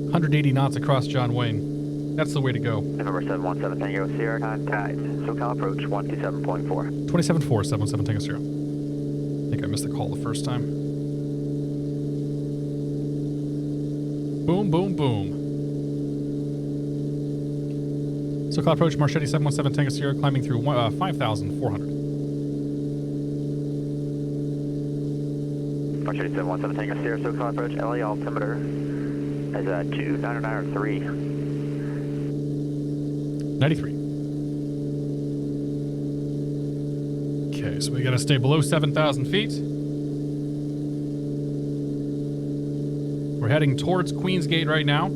180 knots across John Wayne. That's the way to go. November 717 Tango Sierra, contact SoCal approach 127.4. 27.4, 77 Tango Sierra. I think I missed the call the first time. Boom, boom, boom. SoCal approach, Marchetti 717 Tango Sierra, climbing through 5,400. Marchetti 717 Tango Sierra, SoCal approach, LA altimeter is 299.3. 93. Okay, so we got to stay below 7,000 feet. We're heading towards Queensgate right now.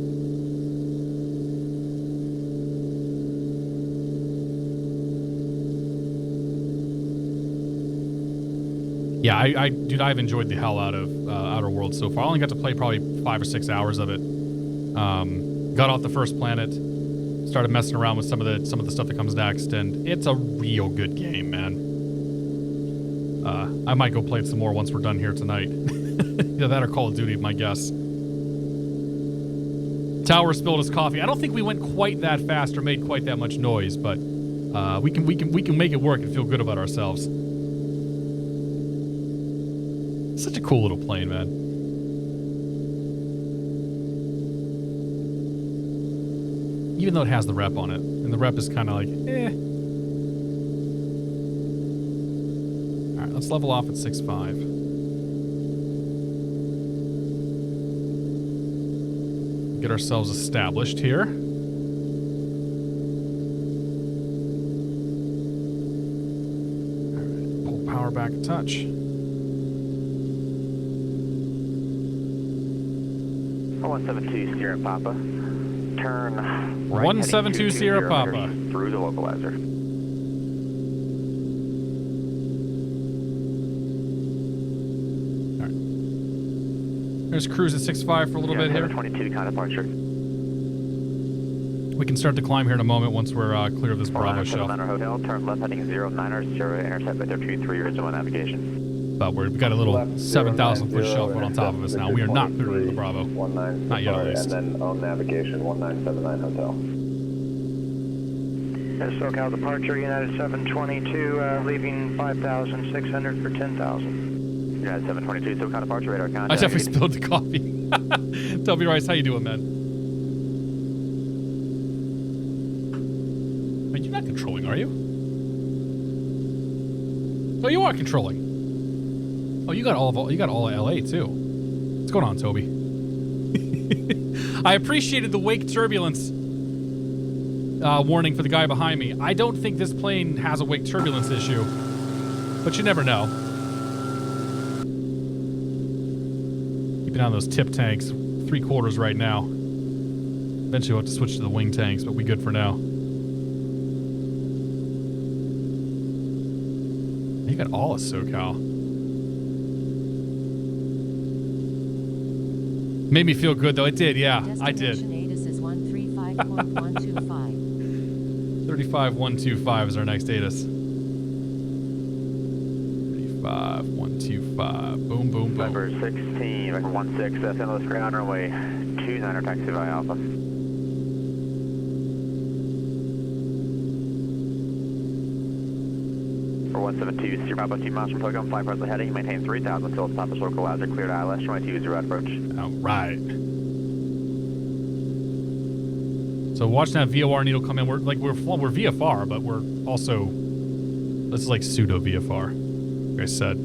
Yeah, dude, I've enjoyed the hell out of Outer Worlds so far. I only got to play probably 5 or 6 hours of it. Got off the first planet, started messing around with some of the stuff that comes next, and it's a real good game, man. I might go play it some more once we're done here tonight. Either that or Call of Duty, my guess. Tower spilled his coffee. I don't think we went quite that fast or made quite that much noise, but we can make it work and feel good about ourselves. Such a cool little plane, man. Even though it has the rep on it, and the rep is kind of like, eh. All right, let's level off at 6.5. Get ourselves established here. All right, pull power back a touch. 172 Sierra Papa. Turn right 172 Sierra Papa. Through the localizer. All right. There's cruise at 6.5 for a little bit here. 22 kind of departure. We can start to climb here in a moment once we're clear of this Bravo shelf. Hotel, turn left heading 09er, 0 intercept by 3 years of navigation. But we've got a little 7,000 foot shelf right on top of us now. We are not clear to the Bravo. Not yet, at least. And then on navigation, 1979 Hotel. SoCal departure, United 722, leaving 5,600 for 10,000. United 722, SoCal departure, radar contact. I definitely spilled the coffee. Tell me, Rice, how you doing, man? Wait, you're not controlling, are you? Oh, you are controlling. Oh, you got all of LA too. What's going on, Toby? I appreciated the wake turbulence warning for the guy behind me. I don't think this plane has a wake turbulence issue, but you never know. Keeping on those tip tanks, 3/4 right now. Eventually we'll have to switch to the wing tanks, but we good for now. You got all of SoCal. Made me feel good, though. It did, yeah. I did. 35125 is our next ATIS. 35125. Boom, boom, boom. Number 16, Vector 16, St. Louis ground runway 29er, taxi by Alpha. For 172, Sierra Papa 2 miles from Pogo, fly presently heading, maintain 3,000 until stop this localizer, cleared ILS, runway 20 approach. All right. So watching that VOR needle come in, we're VFR, but we're also, this is like pseudo VFR, like I said.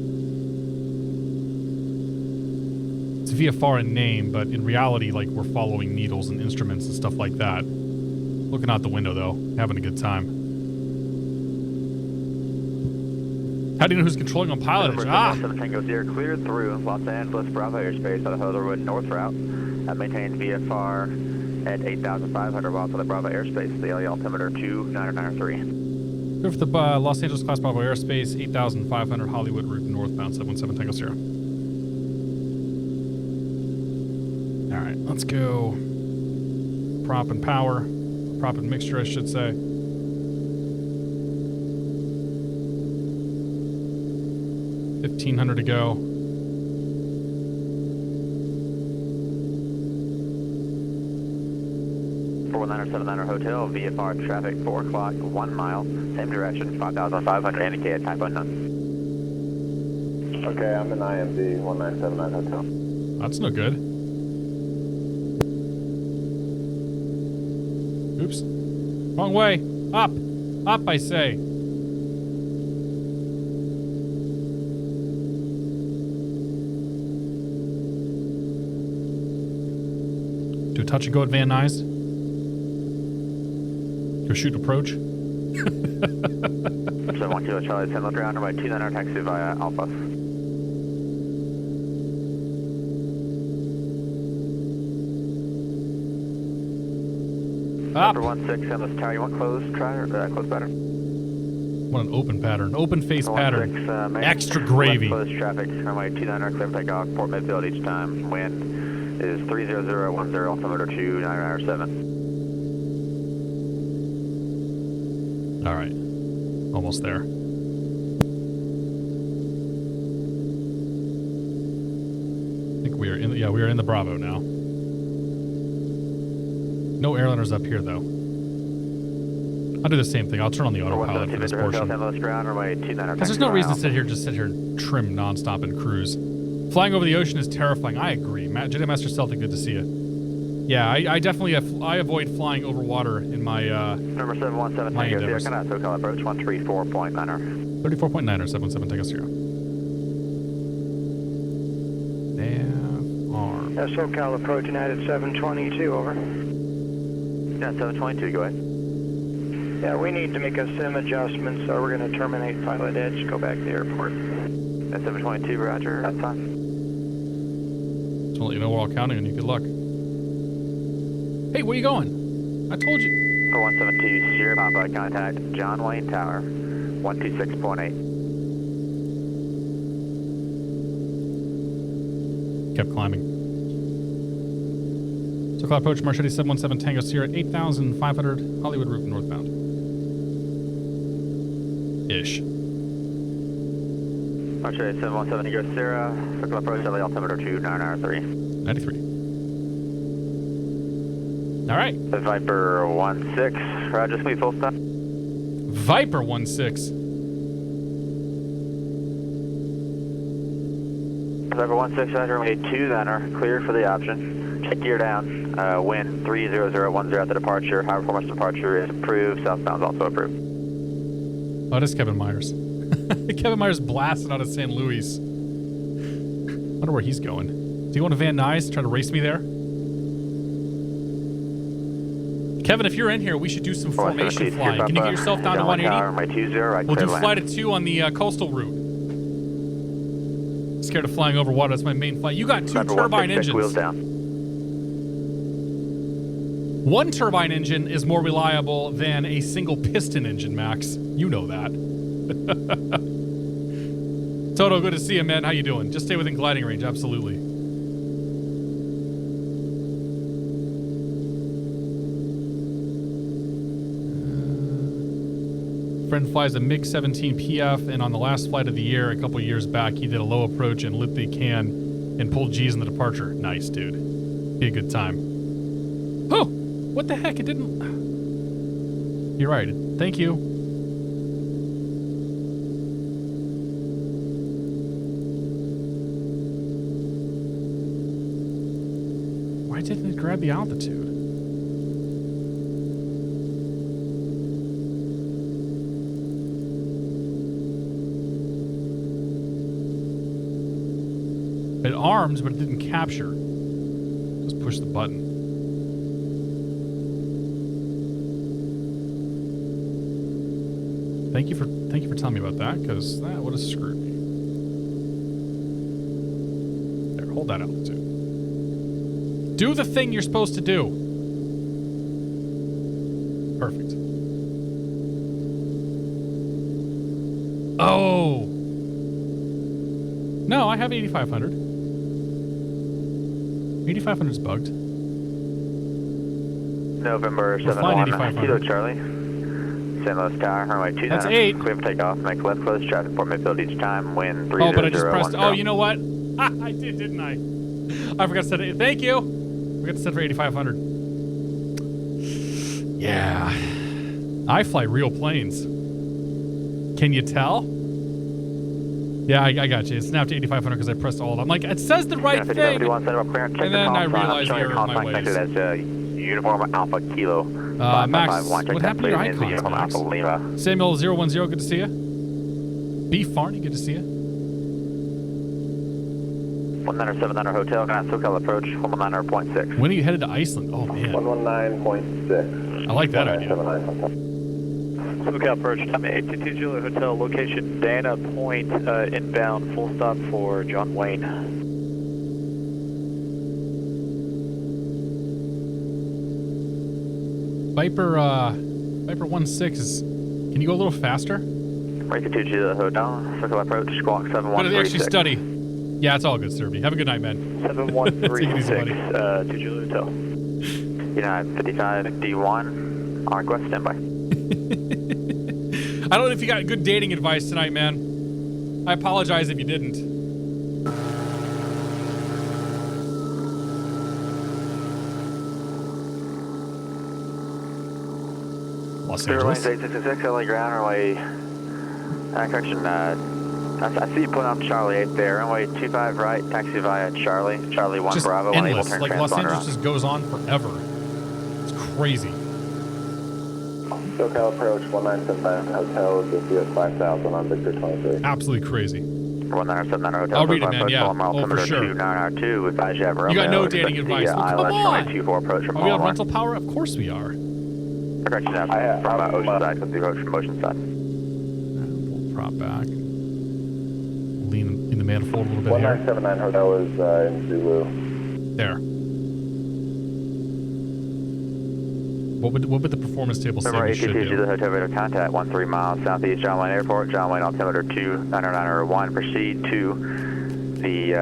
It's VFR in name, but in reality, like, we're following needles and instruments and stuff like that. Looking out the window, though, having a good time. How do you know who's controlling on PilotEdge? Ah! Tango Sierra cleared through Los Angeles Bravo airspace out of Hollywood North route. That maintains VFR at 8,500 watts on the Bravo airspace. The LE altimeter 2993. Clear for the Los Angeles class Bravo airspace, 8,500 Hollywood route northbound, 717 Tango Sierra. All right, let's go. Prop and power. Prop and mixture, I should say. 1,500 to go. For 1979 Hotel, VFR traffic 4 o'clock, 1 mile, same direction, 5,500, indicated type unknown. Okay, I'm in IMD 1979 Hotel. That's no good. Oops. Wrong way. Up. Up, I say. Do a touch and go at Van Nuys. Go shoot approach. So 1 Kilo Charlie 10 ground runway 29er taxi via Alpha. Up. Number 16, St. Louis Tower, you want closed? Try or closed pattern? Want an open pattern. Open face pattern. 16, Extra gravy. Closed traffic, runway 29er, clear for takeoff, port midfield each time. Wind is 30010, altimeter 2997. All right. Almost there. I think we are in the Bravo now. No airliners up here, though. I'll do the same thing. I'll turn on the autopilot for this portion. Because there's no reason to sit here and trim nonstop and cruise. Flying over the ocean is terrifying. I agree. Jedi Master Celtic, good to see you. Yeah, I definitely I avoid flying over water in my Number 717 my Tango endeavors. Sierra, SoCal approach 134.9er. 34.9er, 77 Tango Sierra. Nav SoCal approach United 722, over. Yeah, 722, go ahead. Yeah, we need to make a sim adjustment, so we're going to terminate PilotEdge, go back to the airport. At 722, roger, that's fine. Just want to let you know we're all counting on you. Good luck. Hey, where you going? I told you. For 172 Sierra Papa, contact John Wayne Tower, 126.8. Kept climbing. So cloud approach Marchetti 717 Tango Sierra 8,500 Hollywood route northbound. Ish. Marchetti 717 Tango Sierra, circle approach LA altimeter 299R3. 93. All right. The Viper 16, roger, just full stop. Viper 16. Viper 16, roger, made 2 then are clear for the option. Check gear down, wind 30010 at the departure, high performance departure is approved, southbound is also approved. Oh, it is Kevin Myers. Kevin Myers blasting out of San Luis. Wonder where he's going. Do you want to Van Nuys, try to race me there? Kevin, if you're in here, we should do some formation flying. Can you get yourself down to 180? We'll do flight of 2 on the coastal route. Scared of flying over water. That's my main flight. You got 2 turbine engines. Wheels down. 1 turbine engine is more reliable than a single piston engine, Max. You know that. Toto, good to see you, man. How you doing? Just stay within gliding range. Absolutely. Friend flies a MiG-17 PF, and on the last flight of the year, a couple years back, he did a low approach and lit the can and pulled G's in the departure. Nice, dude. Be a good time. Oh, what the heck? It didn't... You're right. Thank you. Why didn't it grab the altitude? It armed, but it didn't capture. Just push the button. Thank you for telling me about that, because that would have screwed me. There, hold that altitude. Do the thing you're supposed to do. Perfect. Oh. No, I have 8,500. 8,500's bugged. November 71, Kilo Charlie. San Luis Tower, runway 29. That's 8. Clear for takeoff, make left close, traffic port midfield each time, wind 30010. Oh, but I just pressed, oh, you know what? I did, didn't I? I forgot to set it, thank you. Forgot to set for 8,500. Yeah. I fly real planes. Can you tell? Yeah, I got you. It snapped to 8,500 because I pressed all of them. I'm like, it says the right thing. And then I realized the error of my ways. That's Uniform Alpha Kilo. Max, what happened to your icons, Max? Samuel 010, good to see you. B. Farney, good to see you. 197 Hotel, can I SoCal approach, 119.6. When are you headed to Iceland? Oh, man. 119.6. I like that idea. SoCal approach, time 822 Julia Hotel, location Dana Point, inbound, full stop for John Wayne. Viper 16 is, can you go a little faster? Break it to Julia Hotel, SoCal approach, squawk 7136. What did they actually study? Yeah, it's all good, Serby. Have a good night, man. 7136 to Julia Hotel. United 55 D1, on request, standby. I don't know if you got good dating advice tonight, man. I apologize if you didn't. Los Angeles. 866, LA ground, runway, correction, I see you pulling up Charlie 8 there, runway 25 right, taxi via Charlie 1 just Bravo, endless. turn Like Los transponder Angeles on. just goes on forever. It's crazy. SoCal approach 1979 Hotel, just at 5,000 on Victor 23. Absolutely crazy. 1979 Hotel. I'll read it, man, yeah. Oh, for sure. 2992, advise you have You got no dating advice. Well, come on. 24 approach from Are we on rental power? Of course we are. Correction, from Oceanside, with the approach from Oceanside. We'll prop back. Lean in the manifold a little bit here. 1979 Hotel is in Zulu. There. What would the performance table say we should do? To the hotel radar contact 13 miles southeast John Wayne Airport, John Wayne altimeter 29901. Proceed to the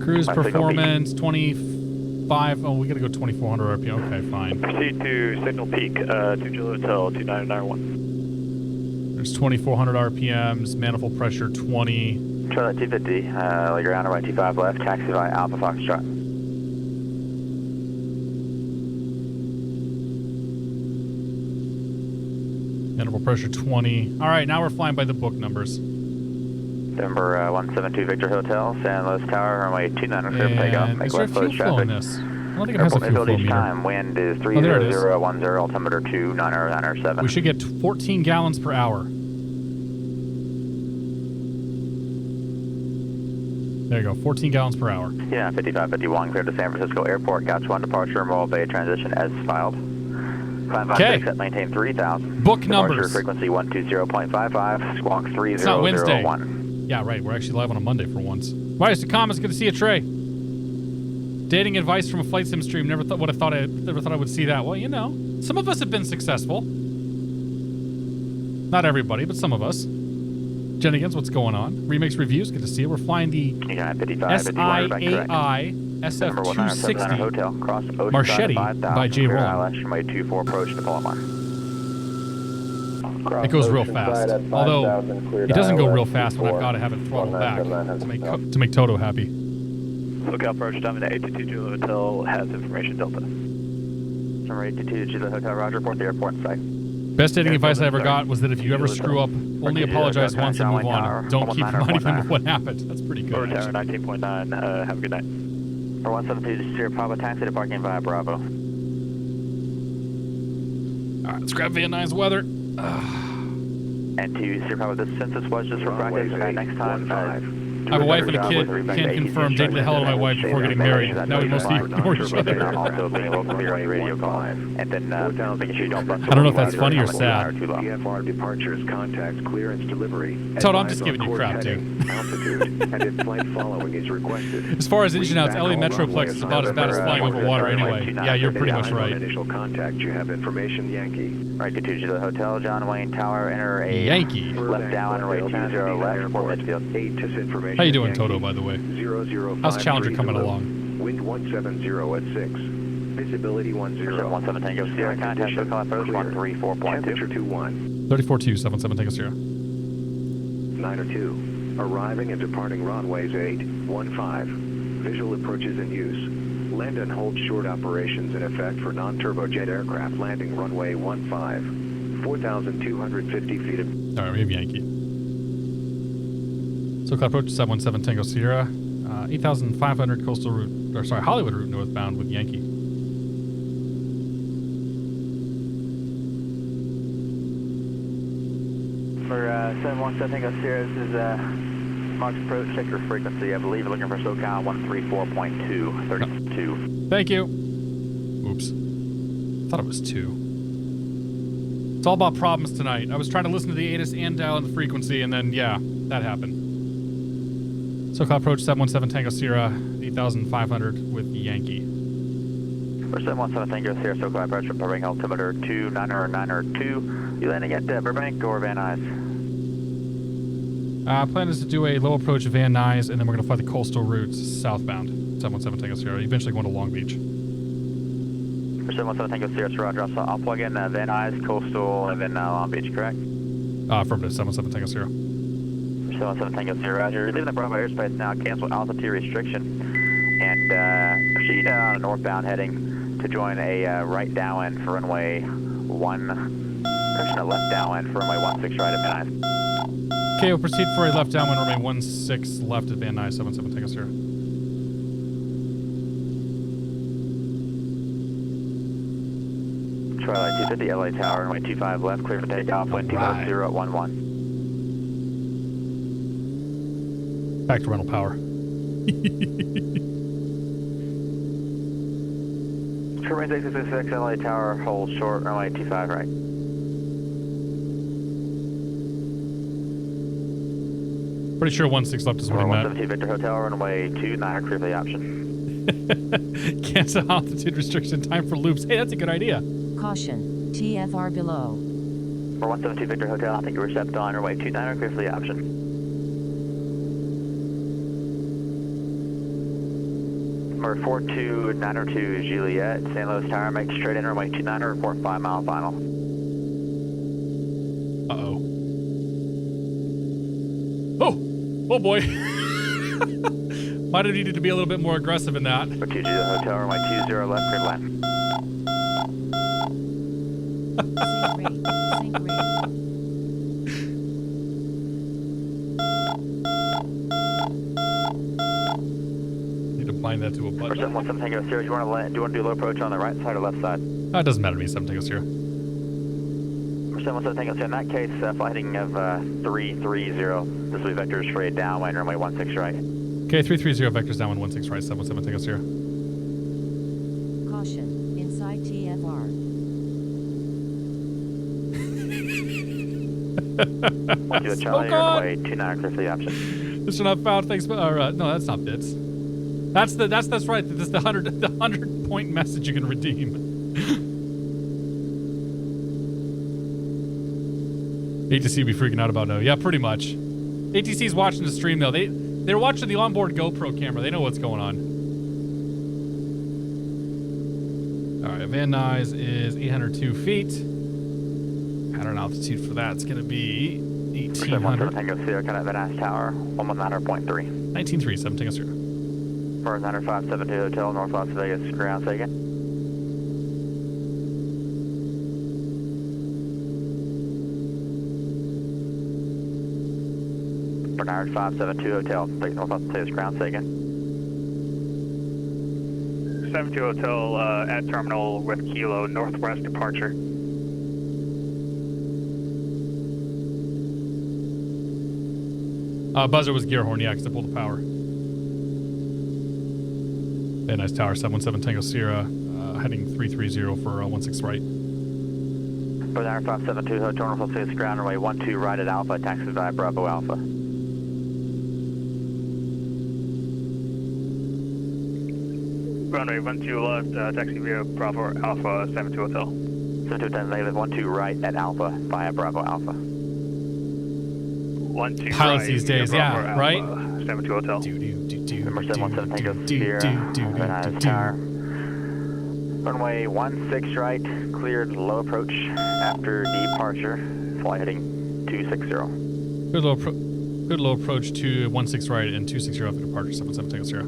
cruise performance 25. Oh, we gotta go 2400 RPM. Okay, fine. Proceed to Signal Peak, 2 Juliet Hotel 29901. There's 2400 RPMs, manifold pressure 20. Charlotte 250, LA ground, runway 25 left, taxi via Alpha Foxtrot. Manifold pressure 20. All right, now we're flying by the book numbers. Number 172 Victor Hotel, San Luis Tower, runway 29 clear takeoff. Make Is there a left fuel close flow in traffic. this? I don't think it has a fuel flow meter. Time. Wind is Oh, there it is. 30010, altimeter 29907. We should get 14 gallons per hour. There you go, 14 gallons per hour. Yeah, 5551, clear to San Francisco Airport. Gotcha 1 departure, Morro Bay transition as filed. Climb 56 at maintain 3000. Book departure numbers. Frequency 120.55, squawk 3001. It's not Wednesday. Yeah, right, we're actually live on a Monday for once. Why is the comments? Good to see you, Trey. Dating advice from a flight sim stream. Never thought I would see that. Well, you know, some of us have been successful. Not everybody, but some of us. Jennigans, what's going on? Remix reviews, good to see you. We're flying the SIAI SF-260 Marchetti by JRollon. It goes real fast. Although, it doesn't go real fast when I've got to have it throttled back to make Toto happy. SoCal approach time in the ATC Juliet Hotel has information Delta. Number 82 Juliet Hotel, roger, report the airport site. Best dating advice I ever got was that if you ever screw up, only apologize once and move on. Don't keep reminding what happened. That's pretty good. Tower 19.9, have a good night. For 172 Sierra Bravo, taxi departing via Bravo. Alright, let's grab Van Nuys weather. And to Sierra Bravo, this census was just for practice. Next time, I have a wife and a kid. Can't confirm. Dated the hell out of my wife before getting married. Now we mostly ignore each other. Also being able to hear on your radio call. And then making sure you don't bust. I don't know if that's funny or sad. VFR departures, contacts, clearance, delivery. Toto, I'm just giving you crap, dude. Altitude, and if flight following is requested. As far as engine outs, LA Metroplex is about as bad as flying over water anyway. Yeah, you're pretty much right. Initial contact, you have information, Yankee. Right, continue to the hotel, John Wayne Tower, enter a Yankee. left down, runway 20 left, report midfield. 8 to information. How you doing, Toto, by the way? 0053. How's Challenger coming along? Wind 170 at 6. Visibility 10. 17 Tango Sierra, contact SoCal approach 134.2. Temperature 21. 34-277 Tango Sierra. 902. Arriving and departing runways 815. Visual approaches in use. Land and hold short operations in effect for non-turbojet aircraft landing runway 15. 4,250 feet of... Alright, we have Yankee. SoCal approach 717 Tango Sierra. 8,500 coastal route, or sorry, Hollywood route northbound with Yankee. For 717 Tango Sierra, this is March approach, check your frequency. I believe you're looking for SoCal 134.2, 32. Thank you. Oops. I thought it was 2. It's all about problems tonight. I was trying to listen to the ATIS and dial in the frequency, and then, yeah, that happened. SoCal approach 717 Tango Sierra, 8,500 with Yankee. For 717 Tango Sierra, SoCal approach reporting altimeter 29902. You landing at Burbank or Van Nuys? Plan is to do a low approach of Van Nuys, and then we're going to fly the coastal routes southbound. 717 Tango Sierra, eventually going to Long Beach. For 717 Tango Sierra, Roger. So I'll plug in Van Nuys, coastal, and then Long Beach, correct? Affirmative, 717 Tango Sierra. 717 Tango Sierra, Roger. You're leaving the Bravo airspace now. Cancel altitude restriction. And proceed on a northbound heading to join a right downwind for runway 15. Correction, a left downwind for runway 16 right at Van Nuys. Okay, we'll proceed for a left downwind, runway 16 left at Van Nuys, 77 Tango Sierra. Twilight 250, LA Tower, runway 25 left, clear for takeoff, wind 250 at 11. Back to rental power. Runway 666, LA Tower, hold short, runway 25 right. Pretty sure 16 left is what he meant. 172 Victor Hotel, runway 29, clear for the option. Cancel altitude restriction, time for loops. Hey, that's a good idea. Caution, TFR below. For 172 Victor Hotel, I think you were stepped on, runway 29, clear for the option. Number 42902 Juliet, San Luis Tower, make straight in, runway 29, report 5 mile final. Uh-oh. Oh boy. Might have needed to be a little bit more aggressive in that. For 2G the hotel, runway 20 left, clear line. Sync rate. Need to bind that to a button. 717 Tango Sierra, do you want to do low approach on the right side or left side? It doesn't matter to me, 7 Tango Sierra. 717 Tango Sierra, in that case, flight heading of 330. This will be vectors for a downwind, runway 16 right. Okay, 330 vectors downwind 16 right, 717 Tango Sierra. Caution, inside TFR. Charlie, runway 29, clear for the option. This one I found. Thanks, no, that's not bits. That's right. That's the 100 point message you can redeem. ATC be freaking out about no. Yeah, pretty much. ATC's watching the stream though. They're watching the onboard GoPro camera. They know what's going on. All right, Van Nuys is 802 feet. Pattern altitude for that's going to be 1,800. Tango Sierra, kind of Van Nuys Tower, 119.3. 19.3, 7 Tango Sierra. For 9572 Hotel, North Las Vegas, ground, say again. Bernard 572 Hotel, take North Las Vegas, ground, say again. 72 Hotel at terminal with Kilo, northwest departure. Buzzer was gear horn, yeah, because I pulled the power. Van Nuys Tower, 717 Tango Sierra, heading 330 for 16 right. Bernard 572 Hotel, North Las Vegas, ground, runway 12 right at Alpha, taxi by Bravo Alpha. Runway 12 left, taxi via Bravo Alpha, 72 Hotel. 72 Hotel, negative 12 right at Alpha via Bravo Alpha. 12 Pilots right, these days, yeah, Alpha, right? 72 Hotel. Number 717 Tango Sierra, Van Nuys Tower. Runway 16 right, cleared low approach after departure. Flight heading 260. Good low approach to 16 right and 260 after departure, 717 Tango Sierra.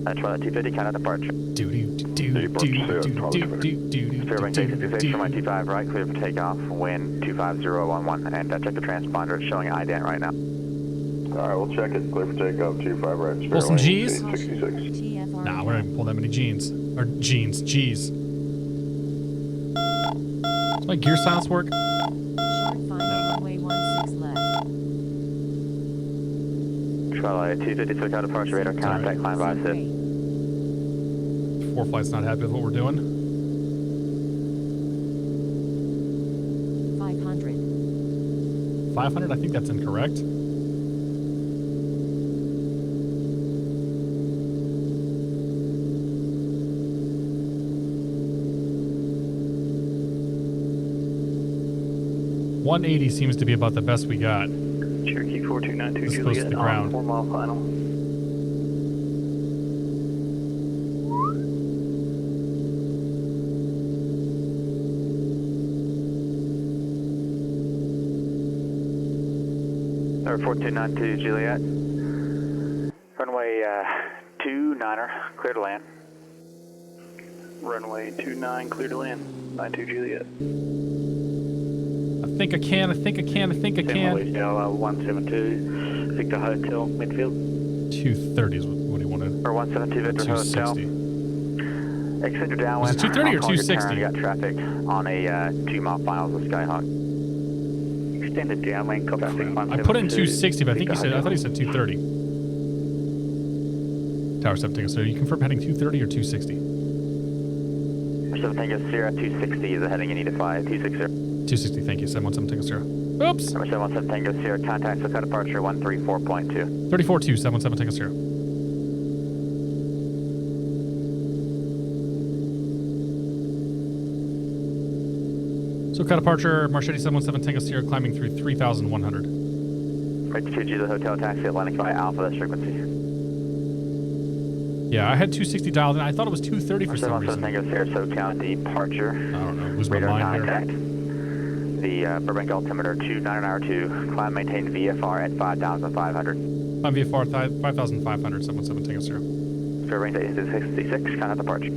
That's right, 250, count of departure. Fairbanks 866 from my 25 right, clear for takeoff. Wind 25011, and check the transponder. It's showing IDENT right now. All right, we'll check it. Clear for takeoff, 25 right. Pull some G's? 66. Nah, we're not gonna pull that many G's. Or G's. Does my gear silence work? Short final, runway 16 left. Twilight 250, switch out departure radar, contact, climb by assist. 4Flight's not happy with what we're doing. 500. 500? I think that's incorrect. $180 seems to be about the best we got. Cherokee 4292 This goes to Juliet the ground. 4 mile final. Number 4292 Juliet. Runway 29er, clear to land. Runway 29, clear to land. 92 Juliet. I think I can. 172 Victor Hotel, midfield. 230 is what he wanted. Or 172 Victor Hotel. 260. Extend your downwind. Was it 230 or 260? You got traffic on a 2-mile finals with Skyhawk. Extended downwind, copy. I put in 260, but I thought he said 230. Tower 7 Tango, so you confirm heading 230 or 260? 7 Tango Sierra, 260 is the heading you need to fly, 260. 260, thank you, 717 Tango Sierra. Oops! Number 717 Tango Sierra, contact SoCal departure 134.2. 34-2, 717 Tango Sierra. SoCal departure, Marchetti 717 Tango Sierra, climbing through 3,100. Right to 2G, the hotel taxi, Atlantic by Alpha, that's frequency. Yeah, I had 260 dialed in. I thought it was 230 for some reason. Tango Sierra, SoCal departure. I don't know. Lose my Radar mind contact. here. The Burbank altimeter 2992. Climb maintain VFR at 5,500. Climb VFR 5,500. 717 Tango Sierra. Spirit range 866. Contact departure.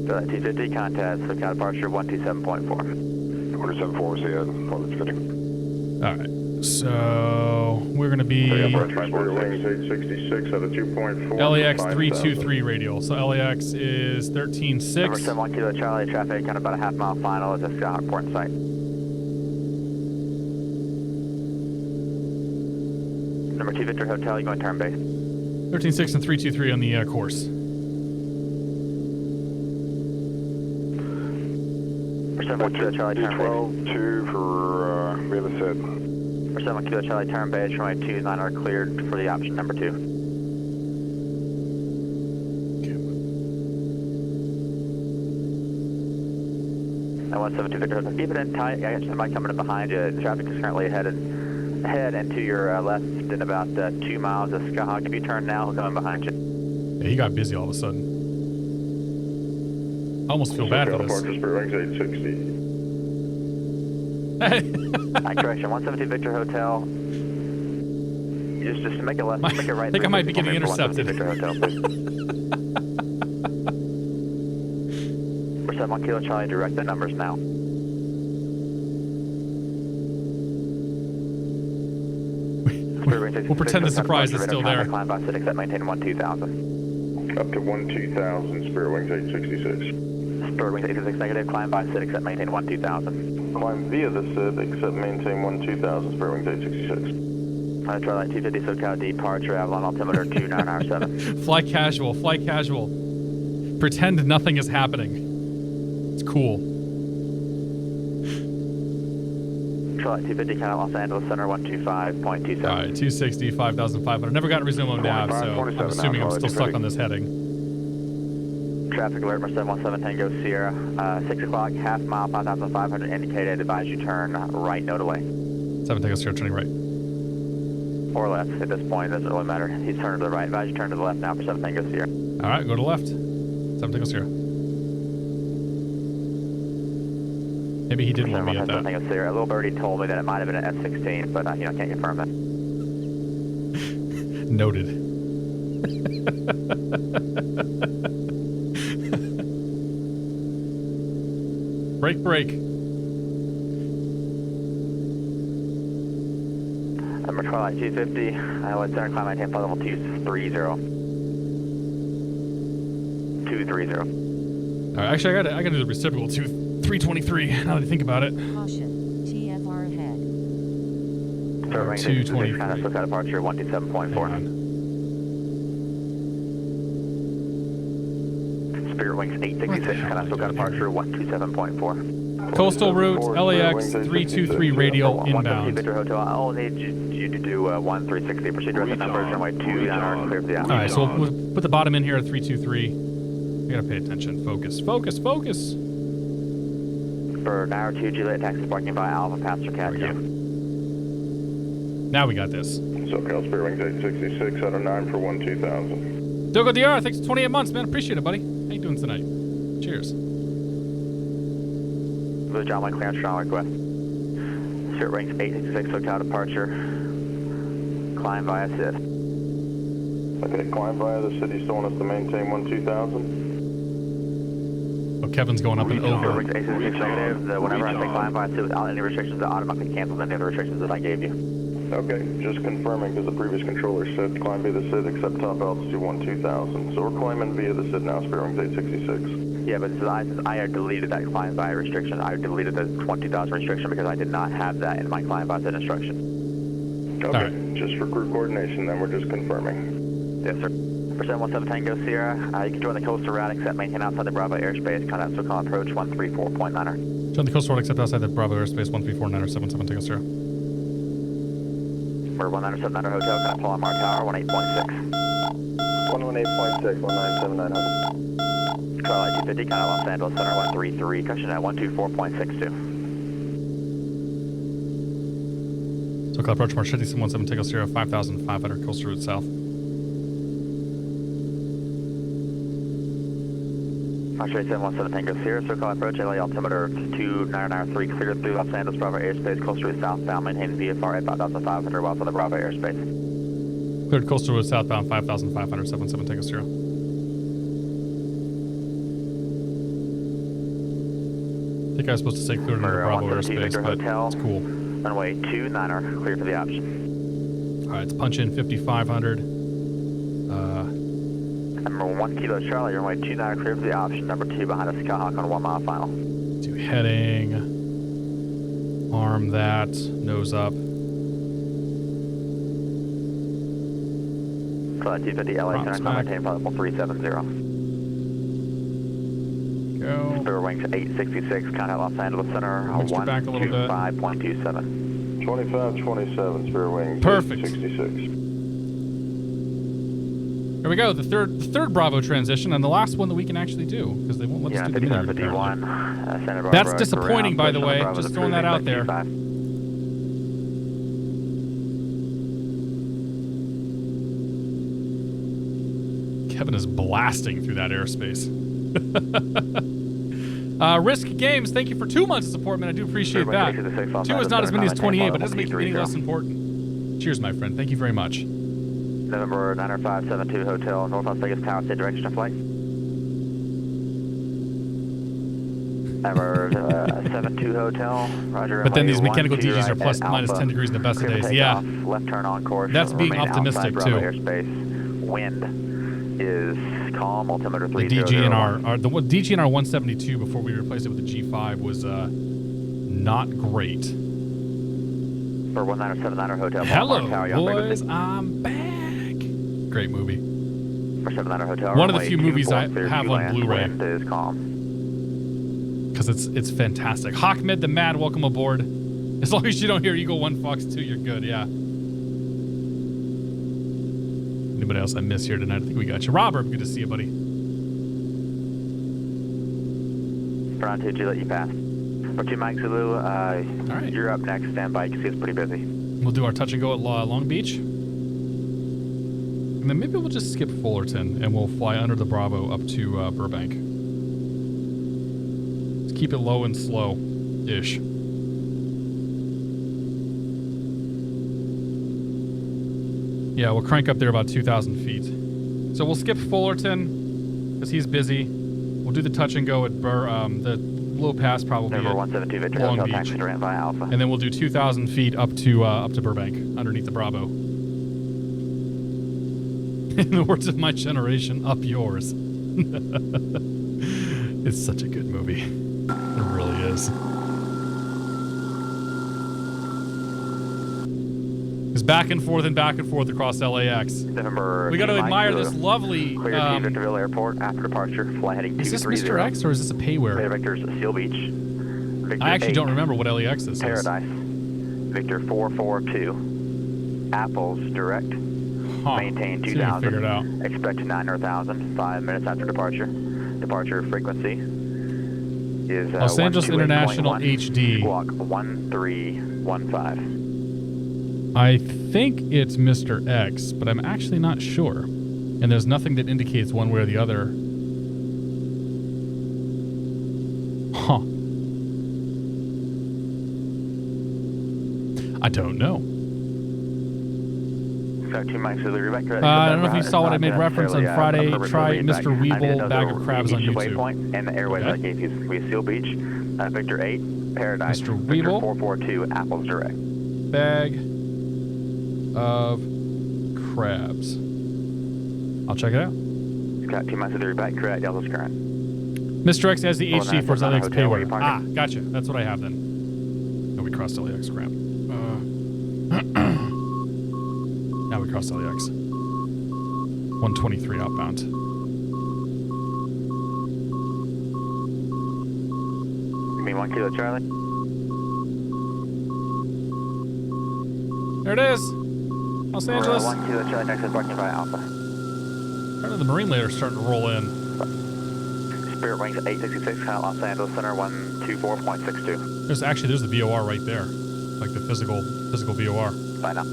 So that 250 contact. SoCal departure 127.4. Order 74 was the Portage fitting. All right. So we're going to be Wings 866 at a 2.4. LAX 323 radial. So LAX is 13.6. Number 71 Kilo Charlie, traffic on about a half-mile final at the Skyhawk port in sight. Number 2 Victor Hotel, you going turn base. 13.6 and 323 on the course. Number 7 Kilo Charlie, turn base. 12-2 for real estate. 7 Kilo Charlie, turn base, runway 29 are cleared for the option number 2. And 172 Victor Hotel, keep it in tight. I got somebody coming in behind you. The traffic is currently ahead and to your left in about 2 miles of Skyhawk. If you turn now, he'll come in behind you. Yeah, he got busy all of a sudden. I almost feel bad for this. Spirit Wings 860. Correction, 172 Victor Hotel. Just to make it left, make it right. I think I might be getting intercepted. Victor Hotel, please. We're 71 Kilo Charlie, direct the numbers now. We'll pretend the surprise is still there. Climb by CITIC at maintain 12,000. Up to 12,000, Spirit Wings 866. Spirit Wings 866 negative, climb by CITIC at maintain 12,000. Climb via the SID, except maintain 12,000, Spirit Wings 866. Charlie 250 SoCal departure, Avalon altimeter 2997. Fly casual, fly casual. Pretend nothing is happening. It's cool. Charlie 250 Count Los Angeles Center 125.27. All right, 260, 5,500. Never got resume on nav, so I'm assuming I'm still stuck on this heading. Traffic alert, 717 Tango Sierra. 6 o'clock, half mile, 5,500 indicated. Advise you turn right, no delay. 7 Tango Sierra, turning right. Or left at this point, doesn't really matter. He's turning to the right. Advise you turn to the left now for 7 Tango Sierra. All right, go to the left. 7 Tango Sierra. Maybe he didn't want me at that. Tango Sierra. A little birdie told me that it might have been an F-16, but I can't confirm that. Noted. Break. Number 12, 250. Let's center climb maintain level 230. 230. All right, actually, I gotta do the reciprocal 323. Now that I think about it. Caution, TFR ahead. 223. SoCal departure 127.4. Spirit Wings 866. SoCal departure 127.4. Coastal route, LAX 323 radial inbound. Victor Hotel, I'll need you to do 1360. Proceed to the numbers, runway 2 are clear for the All right, so we'll put the bottom in here at 323. I gotta pay attention. Focus. For hour 2, Juliet taxi parking by Alpha Pastor Cat 2. Now we got this. SoCal Spirit Wings 866 out of 9 for 12,000. Dogo DR, thanks for 28 months, man. Appreciate it, buddy. How you doing tonight? Cheers. The John Wayne clearance strong request. Spirit Wings 866 SoCal departure. Climb via SID. Okay, climb via the city. Still want us to maintain 12,000. Oh, Kevin's going up and over. Whenever I say climb by SID without any restrictions, that automatically cancels any other restrictions that I gave you. Okay, just confirming because the previous controller said climb via the SID except top altitude 12,000. So we're climbing via the SID now, Spirit Wings 866. Yeah, but since I had deleted that climb by restriction, I deleted the 20,000 restriction because I did not have that in my climb by SID instruction. Okay, right. Just for crew coordination then, we're just confirming. Yes, sir. For 717 Tango Sierra, you can join the coastal route except maintain outside the Bravo airspace. Contact SOCOM approach 134.9er. Join the coastal route except outside the Bravo airspace 134.9er 77 Tango Sierra. We're 1979er Hotel, can I pull on Mar Tower 18.6? 118.6, 1979 Hotel. Charlie 250, kind of Los Angeles Center 133, cushion at 124.62. So call approach Marchetti 717 Tango Sierra 5500 coastal route south. Marchetti 717 Tango Sierra, SoCal approach, LA altimeter 2993, cleared through Los Angeles Bravo airspace, coastal route southbound, maintain VFR at 5,500 while on the Bravo airspace. Cleared coastal route southbound 5,500, 77 Tango Sierra. I think I was supposed to say cleared into the Bravo airspace, but Hotel, it's cool. Runway 29er, cleared for the option. All right, let's punch in 5,500. Number 1 Kilo Charlie, runway 29er, cleared for the option. Number 2 behind us, Skyhawk on 1 mile final. Do heading, arm that, nose up. Flight 250 LA Center, maintain flight level 370. Go. Spirit Wings 866, contact Los Angeles Center, 2527, 125.27. Spirit Wings. Perfect. 866. Here we go, the third Bravo transition, and the last one that we can actually do, because they won't let us do the minute. That's disappointing, by the way. Just throwing that out there. Kevin is blasting through that airspace. Risk Games, thank you for 2 months of support, man. I do appreciate that. 2 is not as many as 28, but it doesn't make it any less important. Cheers, my friend. Thank you very much. November 90572 Hotel, North Las Vegas Tower, state direction of flight. Number 72 Hotel, Roger. But then these mechanical DGs are plus minus 10 degrees in the best of days. Yeah. Left turn on course. That's being optimistic, too. Airspace. Wind is calm, altimeter 300. The DGNR 172 before we replaced it with the G5 was not great. For 1979er Hotel. Hello, boys. I'm back. Great movie. For 79er Hotel. One of the few movies I have on Blu-ray. Is calm. Because it's fantastic. Hawkmid the Mad, welcome aboard. As long as you don't hear Eagle 1 Fox 2, you're good, yeah. Anybody else I miss here tonight? I think we got you. Robert, good to see you, buddy. Front 2, let you pass. For 2 Mike Zulu, all right. You're up next. Stand by. You can see it's pretty busy. We'll do our touch and go at Long Beach. And then maybe we'll just skip Fullerton and we'll fly under the Bravo up to Burbank. Let's keep it low and slow-ish. Yeah, we'll crank up there about 2,000 feet. So we'll skip Fullerton because he's busy. We'll do the touch and go at the low pass probably Number at 172 Victor Long Hotel, Beach. taxi by Alpha. And then we'll do 2,000 feet up to Burbank underneath the Bravo. In the words of my generation, up yours. It's such a good movie. It really is. It's back and forth across LAX. November We got to admire this lovely. Clear to Victorville Airport after departure. Flight heading 230. Is this Mr. X or is this a payware? Victor's Seal Beach. Victor I actually 8, don't remember what LAX this Paradise. is. Victor 442. Apples direct. Maintain See if we can figure it out. 2,000. Expect 9,000. 5 minutes after departure. Departure frequency is Los Angeles International HD. Squawk 1315. I think it's Mr. X, but I'm actually not sure. And there's nothing that indicates one way or the other. Huh. I don't know. Scout 2 mics to the reback. I don't know if you saw what I made reference on Friday. Try Mr. Weeble Bag of Crabs on YouTube. Waypoint and the airways that gave you Seal Beach, Victor 8, Paradise, Mr. Victor Weeble. 442, Apples Direct. Bag of Crabs. I'll check it out. Scout 2 mics to the reback, correct, Delta's current. Mr. X has the HD for his LAX hotel where payware. you parking. Ah, gotcha. That's what I have then. No, we crossed LAX, crap. Now we crossed LAX. 123 outbound. Give me 1 kilo, Charlie. There it is. Los Angeles. 1 kilo, Charlie, next is parking by Alpha. Apparently the Marine later starting to roll in. Spirit Wings 866, Los Angeles Center 124.62. There's the VOR right there. Like the physical VOR. Bye now.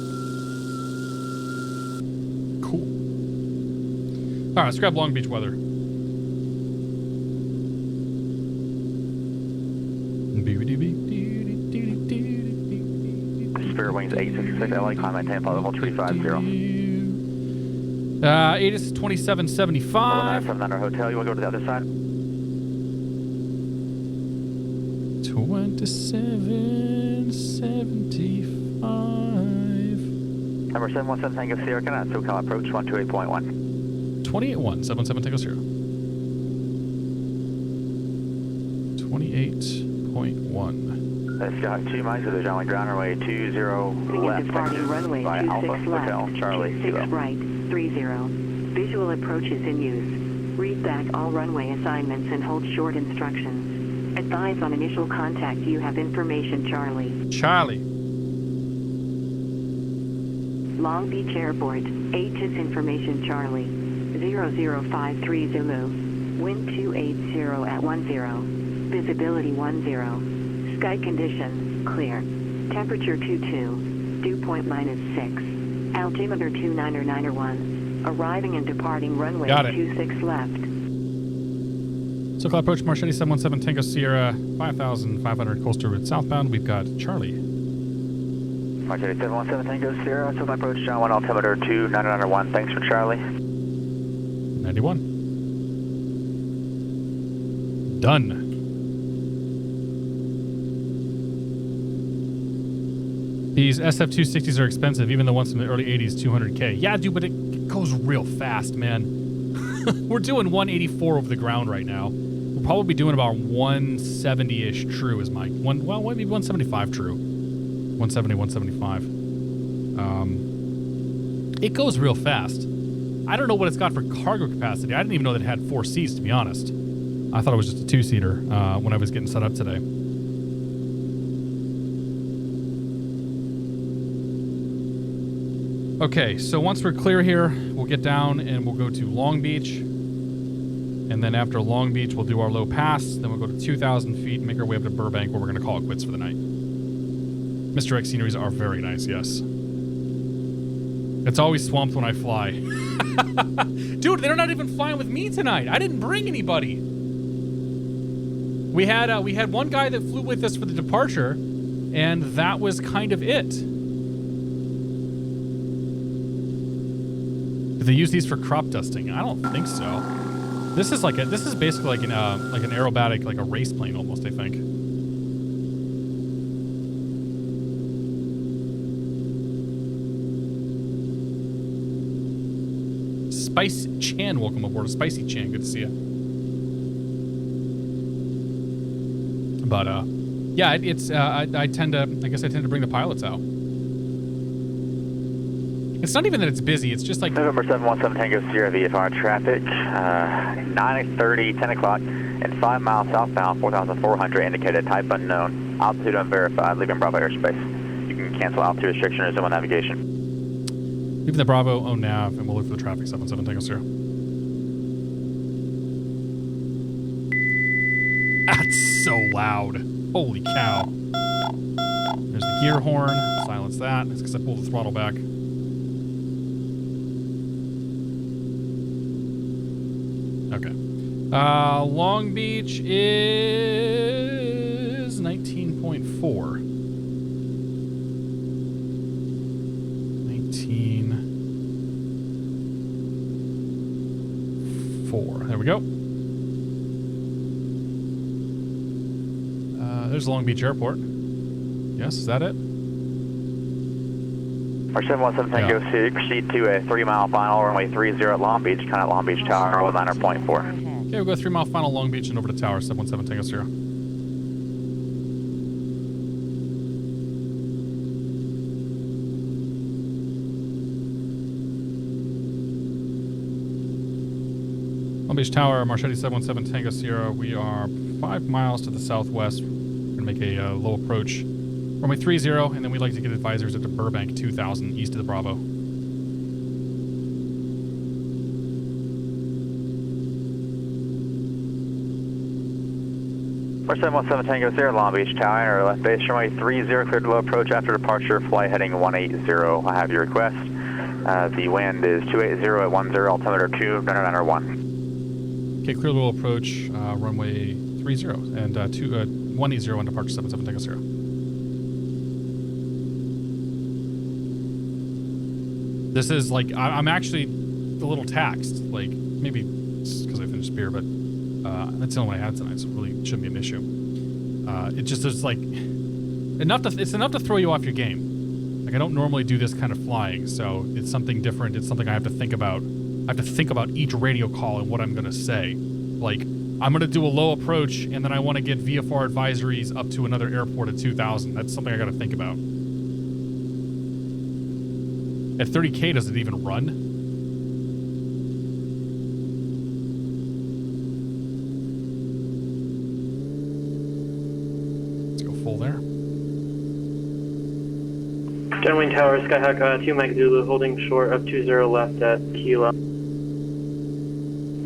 Cool. All right, let's grab Long Beach weather. Spirit Wings 866, LA, climb maintain flight level 350. ATIS 2775. From our hotel, you want to go to the other side? 2775. Number 717 Tango Sierra, can I SoCal approach 128.1? 281 77 Tango Sierra. 28.1. Scout 2 miles to the John ground runway 20 left. Departing runway by 26 Alpha left, Hotel, Charlie, 6 Kilo. right, 30. Visual approach is in use. Read back all runway assignments and hold short instructions. Advise on initial contact. You have information, Charlie. Charlie. Long Beach Airport, ATIS information, Charlie. 0053 Zulu. Wind 280 at 10. Visibility 10. Sky condition, clear. Temperature 22. Dew point -6. Altimeter 29901. Arriving and departing runway 26 left. SoCal approach Marchetti 717 Tango Sierra 5500 coastal route southbound. We've got Charlie. Marchetti 717 Tango Sierra, SoCal approach John 1 altimeter 29901. Thanks for Charlie. 91. Done. These SF-260s are expensive, even the ones from the early 80s, 200K. Yeah, dude, but it goes real fast, man. We're doing 184 over the ground right now. We'll probably be doing about 170-ish true is my... well, maybe 175 true. 170, 175. It goes real fast. I don't know what it's got for cargo capacity. I didn't even know that it had 4 seats, to be honest. I thought it was just a 2-seater when I was getting set up today. Okay, so once we're clear here, we'll get down and we'll go to Long Beach. And then after Long Beach, we'll do our low pass. Then we'll go to 2,000 feet and make our way up to Burbank, where we're going to call it quits for the night. Mr. X sceneries are very nice, yes. It's always swamped when I fly. Dude, they're not even flying with me tonight. I didn't bring anybody. We had one guy that flew with us for the departure, and that was kind of it. Do they use these for crop dusting? I don't think so. This is basically like an aerobatic, like a race plane almost, I think. Spice Chan, welcome aboard. Spicy Chan, good to see you. But yeah, it's I tend to bring the pilots out. It's not even that it's busy. It's just like November 717 Tango Sierra VFR traffic, 9:30, 10 o'clock, and 5 miles southbound, 4,400 indicated, type unknown, altitude unverified, leaving Bravo airspace. You can cancel altitude restriction or zone navigation. Leave the Bravo on nav, and we'll look for the traffic. 77 Tango Sierra. That's so loud. Holy cow. There's the gear horn. Silence that. It's because I pulled the throttle back. Okay. Long Beach is 19.4. 19. we go. There's Long Beach Airport. Yes, is that it? Our 717 Tango proceed to a 3-mile final, runway 30 at Long Beach, contact Long Beach Tower, Rolliner .4. Okay, we'll go 3-mile final Long Beach and over to Tower, 717 Tango Sierra. Long Beach Tower, Marchetti 717 Tango Sierra. We are 5 miles to the southwest. We're going to make a low approach. Runway 30, and then we'd like to get advisors up to Burbank 2000, east of the Bravo. Our 717 Tango Sierra, Long Beach Tower, our left base, runway 30, cleared to low approach after departure, flight heading 180. I have your request. The wind is 280 at 10, altimeter 2991. Okay, clear low approach, runway 30, and 180 on departure 77 Tango Sierra. This is like, I'm actually a little taxed, like maybe because I finished beer, but that's the only one I had tonight, so it really shouldn't be an issue. It just is like, it's enough to throw you off your game. Like I don't normally do this kind of flying, so it's something different. It's something I have to think about. I have to think about each radio call and what I'm going to say. Like, I'm going to do a low approach, and then I want to get VFR advisories up to another airport at 2000. That's something I got to think about. At 30K, does it even run? Let's go full there. Downwind Tower, Skyhawk 2 Mike Zulu, holding short of 20 left at Kilo.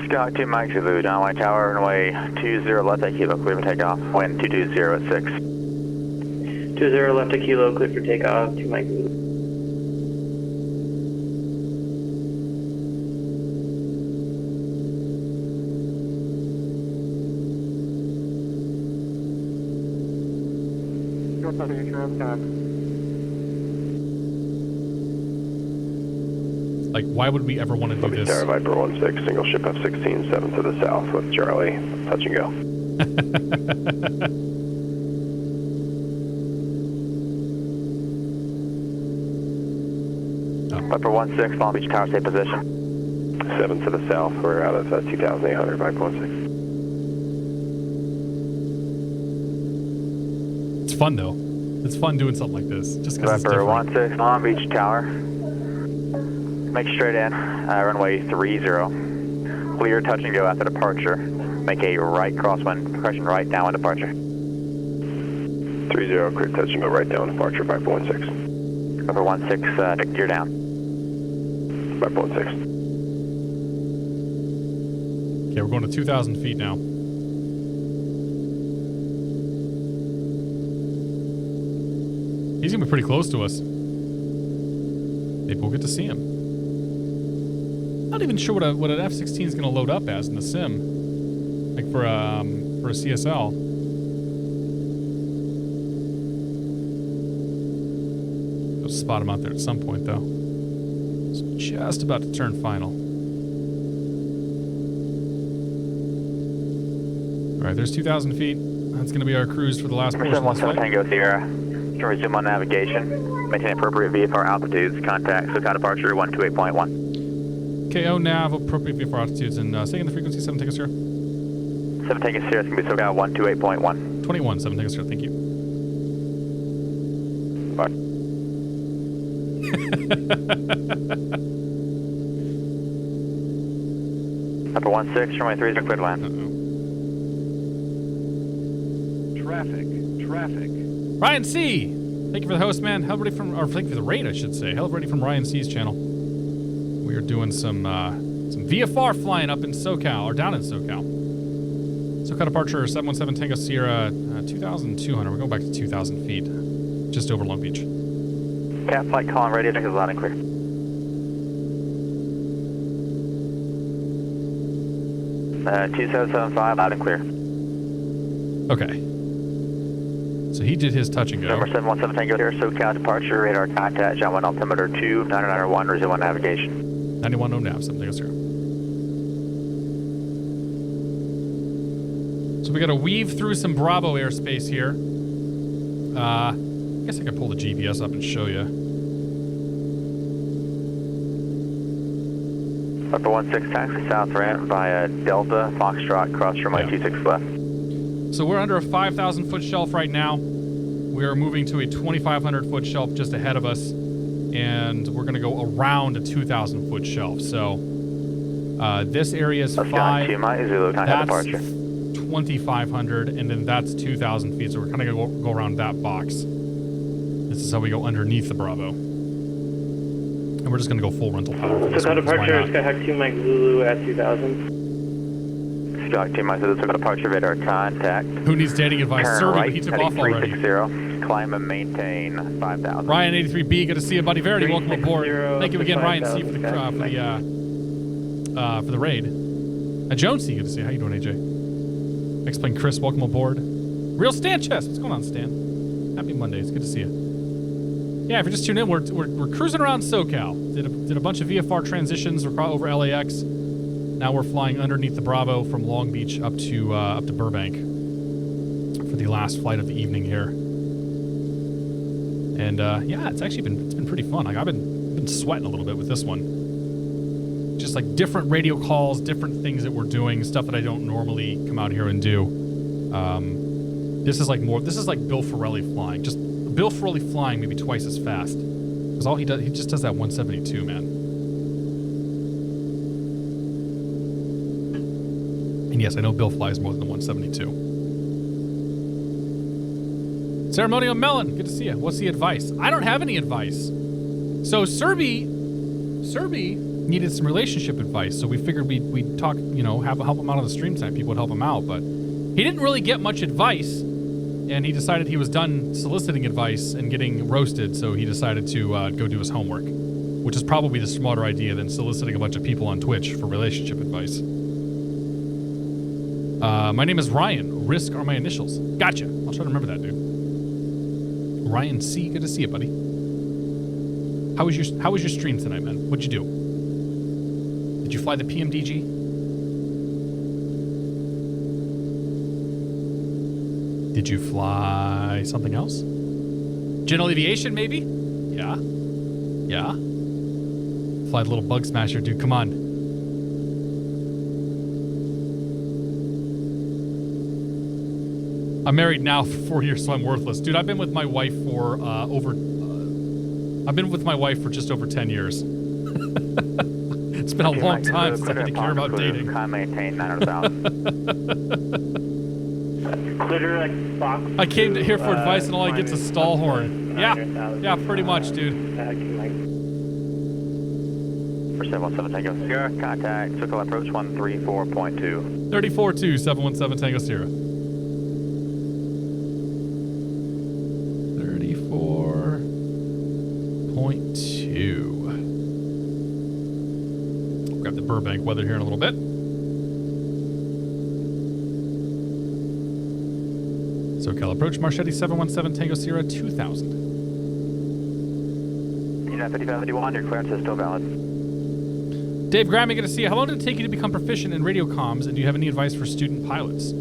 Skyhawk 2 Mike Zulu, downwind Tower, runway 20 left at Kilo, clear for takeoff. Wind 220 at 6. 20 left at Kilo, clear for takeoff, 2 Mike Zulu. Like, why would we ever want to do this? Tower Viper 16, single ship F-16, 7 to the south with Charlie, touch and go. Viper 16, Long Beach Tower, stay position. 7 to the south, we're out of 2,800, Viper 16. It's fun, though. It's fun doing something like this, just because it's Viper different. 16, Long Beach Tower. Make straight in, runway 30. Clear, touch and go after departure. Make a right crosswind, correction right downwind departure. 30, clear, touch and go right down departure, Viper 16. Viper 16, take gear down. Viper 16. Okay, we're going to 2,000 feet now. He's going to be pretty close to us. Maybe we'll get to see him. Not even sure what an F-16 is going to load up as in the sim. Like for a CSL. We'll spot him out there at some point, though. It's just about to turn final. All right, there's 2,000 feet. That's going to be our cruise for the last portion of this flight. 717 Tango Sierra. You can resume on navigation. Maintain appropriate VFR altitudes. Contact SoCal departure 128.1. KO nav, appropriate VFR altitudes, and stay in the frequency 7 Tango Sierra. 7 Tango Sierra, it's going to be SoCal 128.1. 21, 7 Tango Sierra, thank you. Bye. Upper 16, runway 30, cleared land. Traffic. Ryan C! Thank you for the host, man. Thank you for the raid, I should say. Hell ready from Ryan C's channel. We are doing some VFR flying up in SoCal, or down in SoCal. SoCal departure, 717 Tango Sierra, 2,200. We're going back to 2,000 feet, just over Long Beach. Cat flight calling radio, deck is loud and clear. Uh, 2775, loud and clear. Okay. So he did his touch and go. Number 717 Tango here, SoCal departure, radar contact, John 1 altimeter 2991, resume on navigation. 91 no nav, 7 Tango Sierra. So we got to weave through some Bravo airspace here. I guess I could pull the GPS up and show you. Upper 16 taxi south ramp via Delta Foxtrot, cross runway 26 left. So we're under a 5,000 foot shelf right now. We are moving to a 2,500 foot shelf just ahead of us, and we're going to go around a 2,000 foot shelf. So this area is 5. That's 2,500, and then that's 2,000 feet. So we're kind of going to go around that box. This is how we go underneath the Bravo. And we're just going to go full rental power for this one. Departure, Skyhawk 2 Mike Zulu at 2,000. Skyhawk 2 Mike Zulu, took a departure radar contact. Who needs dating advice? Sir, right, he took off already. 360, climb and maintain 5,000. Ryan 83B, good to see you, buddy. Verity, welcome aboard. Thank you again, Ryan C, for the raid. Jonesy, good to see you. How you doing, AJ? X-Plane Chris, welcome aboard. Real Stan Chest, what's going on, Stan? Happy Monday, it's good to see you. Yeah, if you're just tuning in, we're cruising around SoCal. Did a bunch of VFR transitions over LAX. Now we're flying underneath the Bravo from Long Beach up to Burbank for the last flight of the evening here. And yeah, it's been pretty fun. Like I've been sweating a little bit with this one. Just like different radio calls, different things that we're doing, stuff that I don't normally come out here and do. This is like Bill Ferrelli flying. Just Bill Ferrelli flying maybe twice as fast. Because all he just does that 172, man. And yes, I know Bill flies more than the 172. Ceremonial Melon, good to see you. What's the advice? I don't have any advice. So Serby needed some relationship advice, so we figured we'd talk, help him out on the stream tonight. People would help him out, but he didn't really get much advice, and he decided he was done soliciting advice and getting roasted, so he decided to go do his homework, which is probably the smarter idea than soliciting a bunch of people on Twitch for relationship advice. My name is Ryan. Risk are my initials. Gotcha. I'll try to remember that, dude. Ryan C. Good to see you, buddy. How was your stream tonight, man? What'd you do? Did you fly the PMDG? Did you fly something else? General Aviation, maybe? Yeah. Yeah. Fly the little bug smasher, dude. Come on. I'm married now for 4 years, so I'm worthless. Dude, I've been with my wife for just over 10 years. It's been a long time since I had to care about dating. I came here for advice and all I get's a stall horn. Yeah, pretty much, dude. For 717 Tango Sierra, contact, circle approach 134.2. 34-2, 717 Tango Sierra. 34.2. We'll grab the Burbank weather here in a little bit. SoCal approach, Marchetti 717 Tango Sierra 2000. Unit 5551, your clearance is still valid. Dave Grammy, good to see you. How long did it take you to become proficient in radio comms, and do you have any advice for student pilots?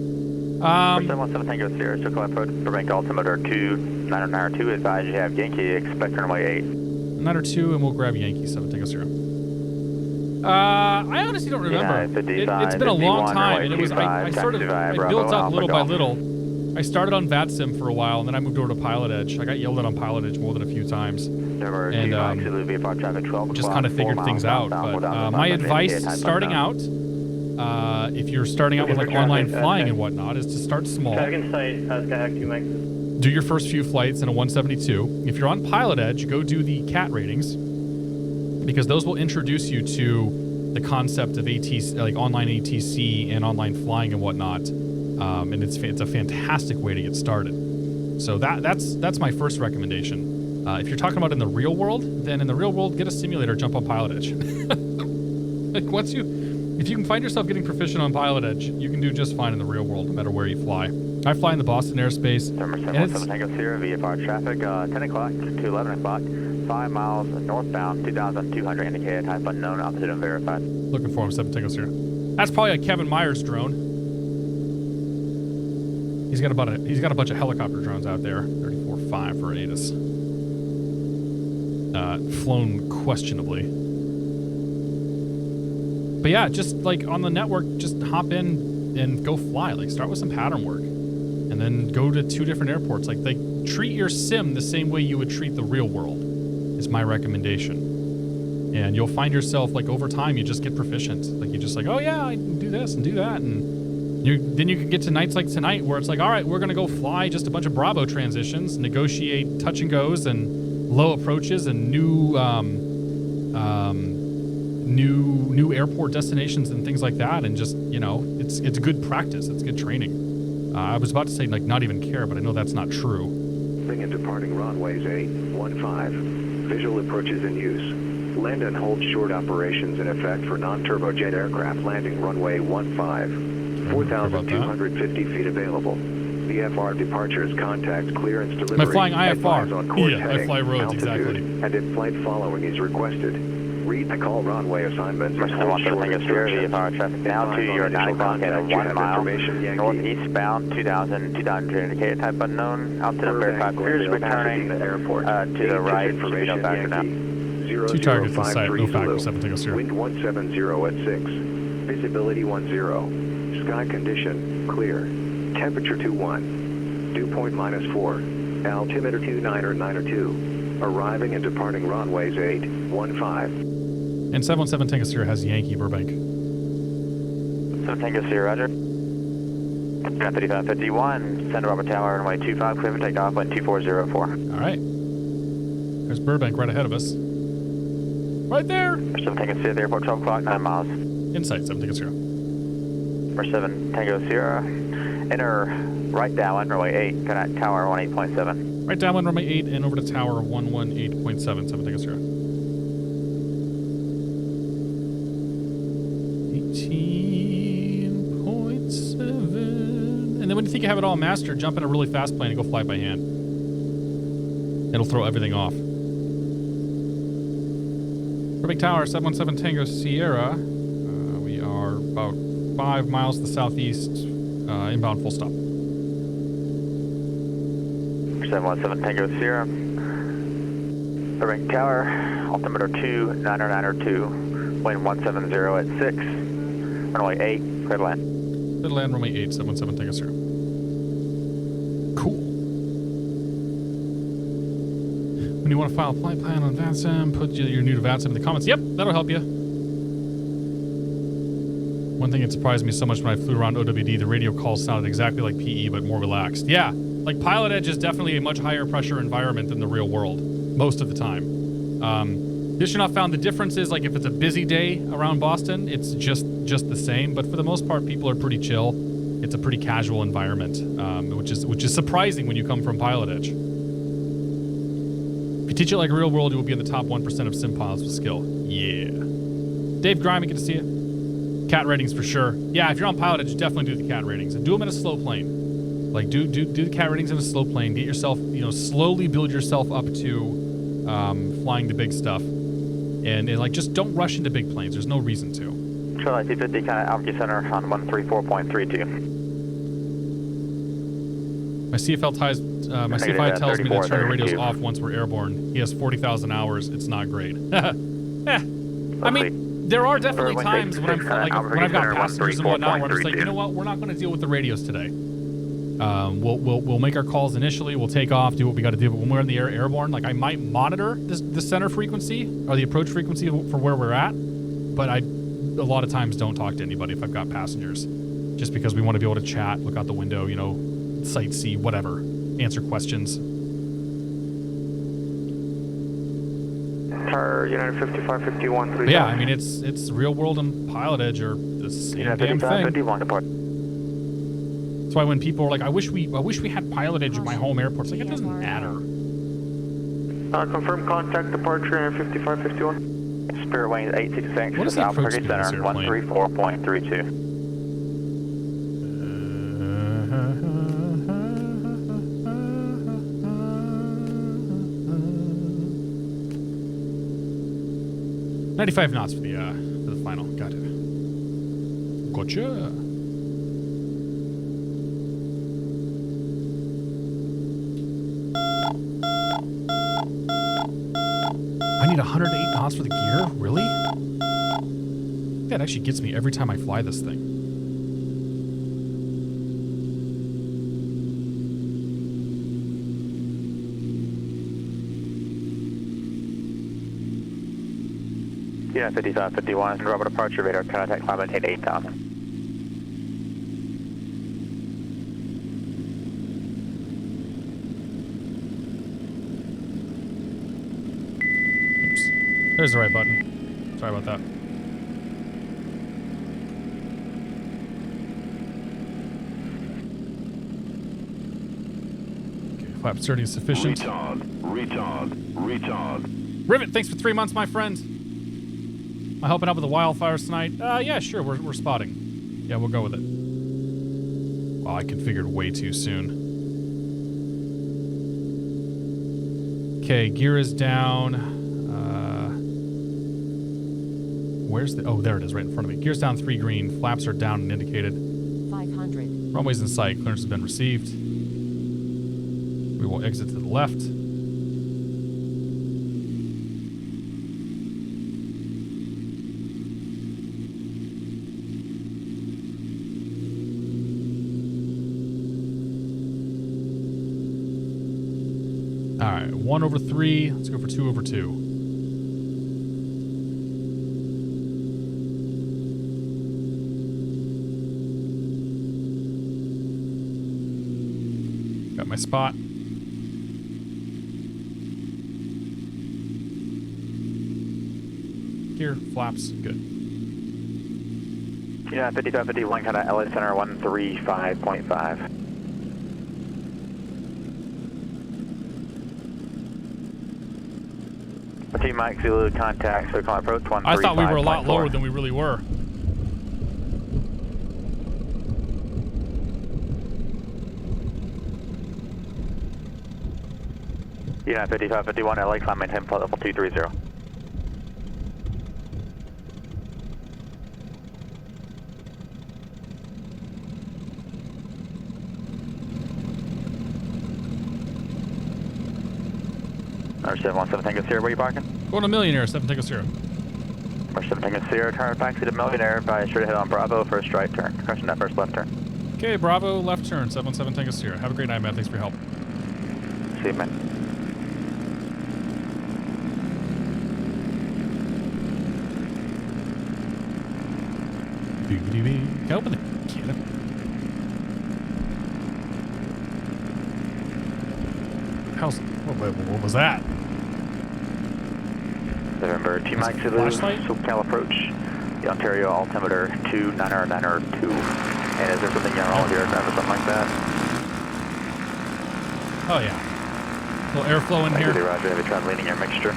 717 Tango Sierra, circle approach, Burbank altimeter 2992, advise you have Yankee, expect runway 8. 902, and we'll grab Yankee 7 Tango Sierra. I honestly don't remember. It's been a long time, and it was, I built up little by little. I started on VATSIM for a while, and then I moved over to PilotEdge. I got yelled at on PilotEdge more than a few times. And just kind of figured things out. But my advice starting out, if you're starting out with like online flying and whatnot, is to start small. Do your first few flights in a 172. If you're on PilotEdge, go do the CAT ratings, because those will introduce you to the concept of ATC, like online ATC and online flying and whatnot. And it's a fantastic way to get started. So that's my first recommendation. If you're talking about in the real world, then in the real world, get a simulator, jump on PilotEdge. Like if you can find yourself getting proficient on PilotEdge, you can do just fine in the real world, no matter where you fly. I fly in the Boston airspace. Tango Sierra, VFR traffic, 10 o'clock to 11 o'clock, 5 miles northbound, 2,200 indicated, type unknown, altitude unverified. Looking for him, 7 Tango Sierra. That's probably a Kevin Myers drone. He's got a bunch of helicopter drones out there. 34.5 for Addons. Flown questionably. But yeah, just like on the network, just hop in and go fly. Like start with some pattern work, and then go to 2 different airports. Like treat your sim the same way you would treat the real world. Is my recommendation. And you'll find yourself like over time you just get proficient. Like you just like, oh yeah, I can do this and do that, and then you can get to nights like tonight where it's like, all right, we're gonna go fly just a bunch of Bravo transitions, negotiate touch and goes and low approaches and new airport destinations and things like that, and just it's good practice, it's good training. I was about to say like not even care, but I know that's not true. Landing and departing runways 815. Visual approaches in use. Land and hold short operations in effect for non-turbojet aircraft landing runway 15. 4,250 feet available. VFR departures, contact, clearance, delivery. Am I flying IFR? On course Yeah, heading, I fly roads, exactly. And if flight following is requested. Read the call runway assignments. VFR traffic now to your 9 o'clock and 1 mile. Northeastbound 2,200 indicated type unknown. Altitude verified. Clears returning to the right. Information Yankee. 2 targets in sight. No factor. 7 Tango Sierra. Wind 170 at 6. Visibility 10. Sky condition clear. Temperature 21. Dew point -4. Altimeter 29er 2. Arriving and departing runways 815. And 717 Tango Sierra has Yankee Burbank. 7 Tango Sierra, roger. 3551, Santa Barbara Tower, runway 25, clear for takeoff, wind 2404. All right. There's Burbank right ahead of us. Right there. 7 Tango Sierra, the airport, 12 o'clock, 9 miles. Inside, 7 Tango Sierra. 7 Tango Sierra, enter right downwind, runway 8, connect tower 18.7. Right downwind, runway 8, and over to tower 118.7, 7 Tango Sierra. 18.7. And then when you think you have it all mastered, jump in a really fast plane and go fly by hand. It'll throw everything off. Burbank Tower, 717 Tango Sierra. We are about 5 miles to the southeast, inbound full stop. 717 Tango Sierra. Burbank Tower, altimeter 29er 2, wind 170 at 6, runway 8, clear to land. Clear to land, runway 8, 717 Tango Sierra. Cool. When you want to file a flight plan on VATSIM, put your new to VATSIM in the comments. Yep, that'll help you. One thing that surprised me so much when I flew around OWD, the radio calls sounded exactly like PE, but more relaxed. Yeah, like PilotEdge is definitely a much higher pressure environment than the real world, most of the time. Dishonoff found the difference is, like, if it's a busy day around Boston, it's just the same, but for the most part, people are pretty chill. It's a pretty casual environment, which is surprising when you come from PilotEdge. If you teach it like real world, you will be in the top 1% of sim pilots with skill. Yeah. Dave Grimy, good to see you. Cat ratings for sure. Yeah, if you're on PilotEdge, definitely do the cat ratings and do them in a slow plane. Like do the cat ratings in a slow plane. Get yourself, slowly build yourself up to flying the big stuff, and like just don't rush into big planes. There's no reason to. Charlie 250, kind of altitude center on 134.32. My CFI tells me to turn the radios off once we're airborne. He has 40,000 hours. It's not great. I mean, there are definitely times when when I've got passengers and whatnot where it's like, you know what, we're not going to deal with the radios today. We'll make our calls initially. We'll take off, do what we got to do. But when we're in the airborne, like I might monitor the center frequency or the approach frequency for where we're at, but I a lot of times don't talk to anybody if I've got passengers, just because we want to be able to chat, look out the window, sightsee, whatever, answer questions. United 5551. But yeah, I mean it's real world and PilotEdge are the same damn thing. That's why when people are like, I wish we had PilotEdge at my home airport, it's like, it doesn't matter. Confirm contact departure 5551. Spirit Wings 866. What is the approach to center? 134.32. 95 knots for the final. Got it. Gotcha. I need 108 knots for the gear? Really? That actually gets me every time I fly this thing. Yeah, 5551, Robert departure radar, contact climb maintain 8,000. Oops. There's the right button. Sorry about that. Okay, flap 30 is sufficient. Retard. Rivet, thanks for 3 months, my friend. Am I helping out with the wildfires tonight? Yeah, sure. We're spotting. Yeah, we'll go with it. Well, I configured way too soon. Okay, gear is down. Where's the... Oh, there it is, right in front of me. Gear's down 3 green. Flaps are down and indicated. 500. Runway's in sight. Clearance has been received. We will exit to the left. All right, 1/3. Let's go for 2/2. Got my spot. Gear, flaps, good. Yeah, 5551, kind of LA Center 135.5. T Mike Zulu contact, so call approach 135.4. I thought we were a lot lower than we really were. Yeah, 5551, LA climb maintain flight level 230. Number 717 Tango Sierra, where are you parking? Going to Millionaire, 7 Tango Sierra. Number 7 Tango Sierra, turn taxi to Millionaire, by straight ahead on Bravo, first right turn. Correction, that first left turn. Okay, Bravo, left turn, 717 Tango Sierra. Have a great night, man. Thanks for your help. See you, man. Can I open the canopy? How's... What was that? November, T-Mike Zulu, SoCal approach, the Ontario altimeter 2992. And is there something JRollon here or something like that? Oh, yeah. A little airflow in here. Roger, heavy trend leaning air mixture.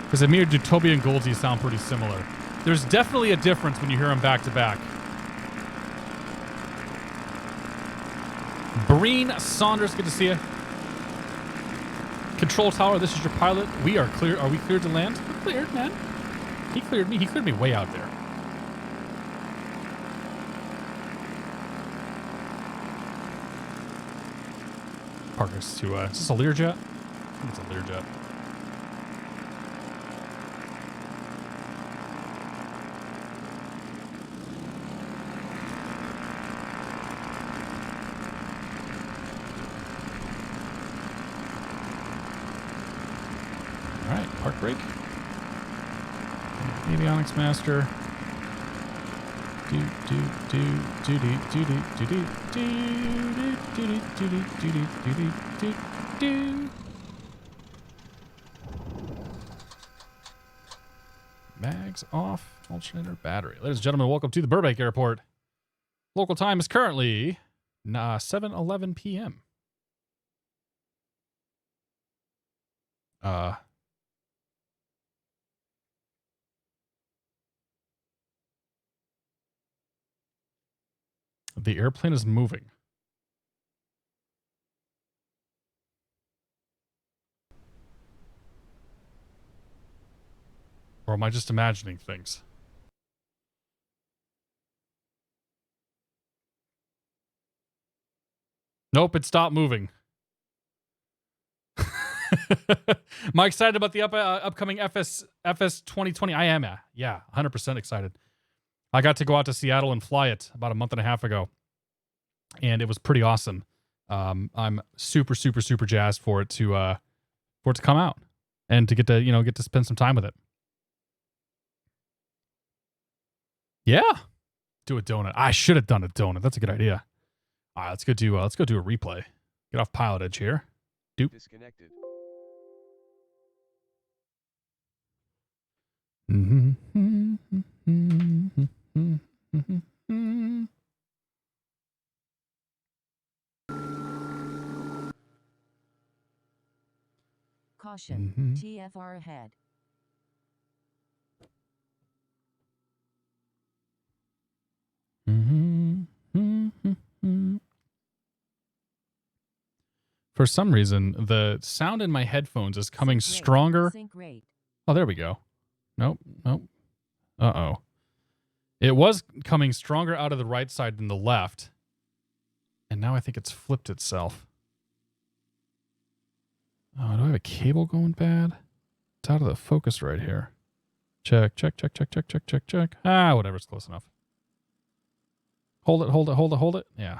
Because Amir, Jutopia, and Goldsy sound pretty similar. There's definitely a difference when you hear them back to back. Breen Saunders, good to see you. Control tower, this is your pilot. We are clear. Are we cleared to land? We're cleared, man. He cleared me. He cleared me way out there. Park us to, is this a Learjet? I think it's a Learjet. Alright, park brake. Avionics master. Mags off. Alternator battery. Ladies and gentlemen, welcome to the Burbank Airport. Local time is currently 7:11 p.m. The airplane is moving. Or am I just imagining things? Nope, it stopped moving. Am I excited about the upcoming FS 2020? I am, yeah, 100% excited. I got to go out to Seattle and fly it about a month and a half ago, and it was pretty awesome. I'm super jazzed for it to come out and to get to spend some time with it. Yeah, do a donut. I should have done a donut. That's a good idea. All right, let's go do a replay. Get off PilotEdge here. Doop. Disconnected. Caution, TFR ahead. For some reason, the sound in my headphones is coming stronger. Oh, there we go. Nope. Uh-oh. It was coming stronger out of the right side than the left. And now I think it's flipped itself. Oh, do I have a cable going bad? It's out of the focus right here. Check. Ah, whatever, it's close enough. Hold it. Yeah.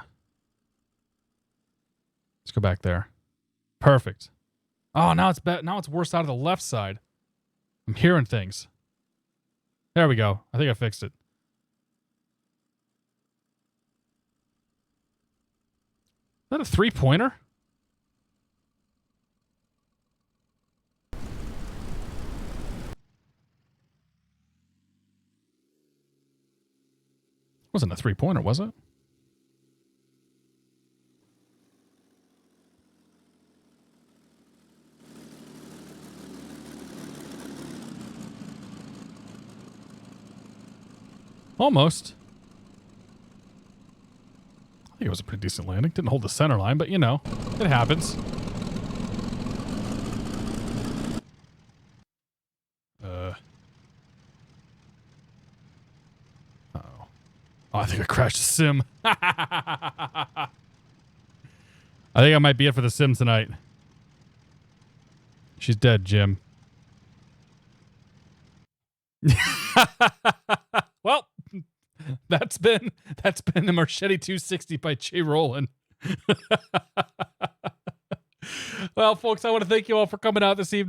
Let's go back there. Perfect. Oh, now it's worse out of the left side. I'm hearing things. There we go. I think I fixed it. Is that a 3-pointer? Wasn't a 3-pointer, was it? Almost. I think it was a pretty decent landing. Didn't hold the center line, but it happens. Uh-oh. Oh, I think I crashed the sim. I think I might be it for the sim tonight. She's dead, Jim. Well, that's been the Marchetti 260 by JRollon. Well, folks, I want to thank you all for coming out this evening.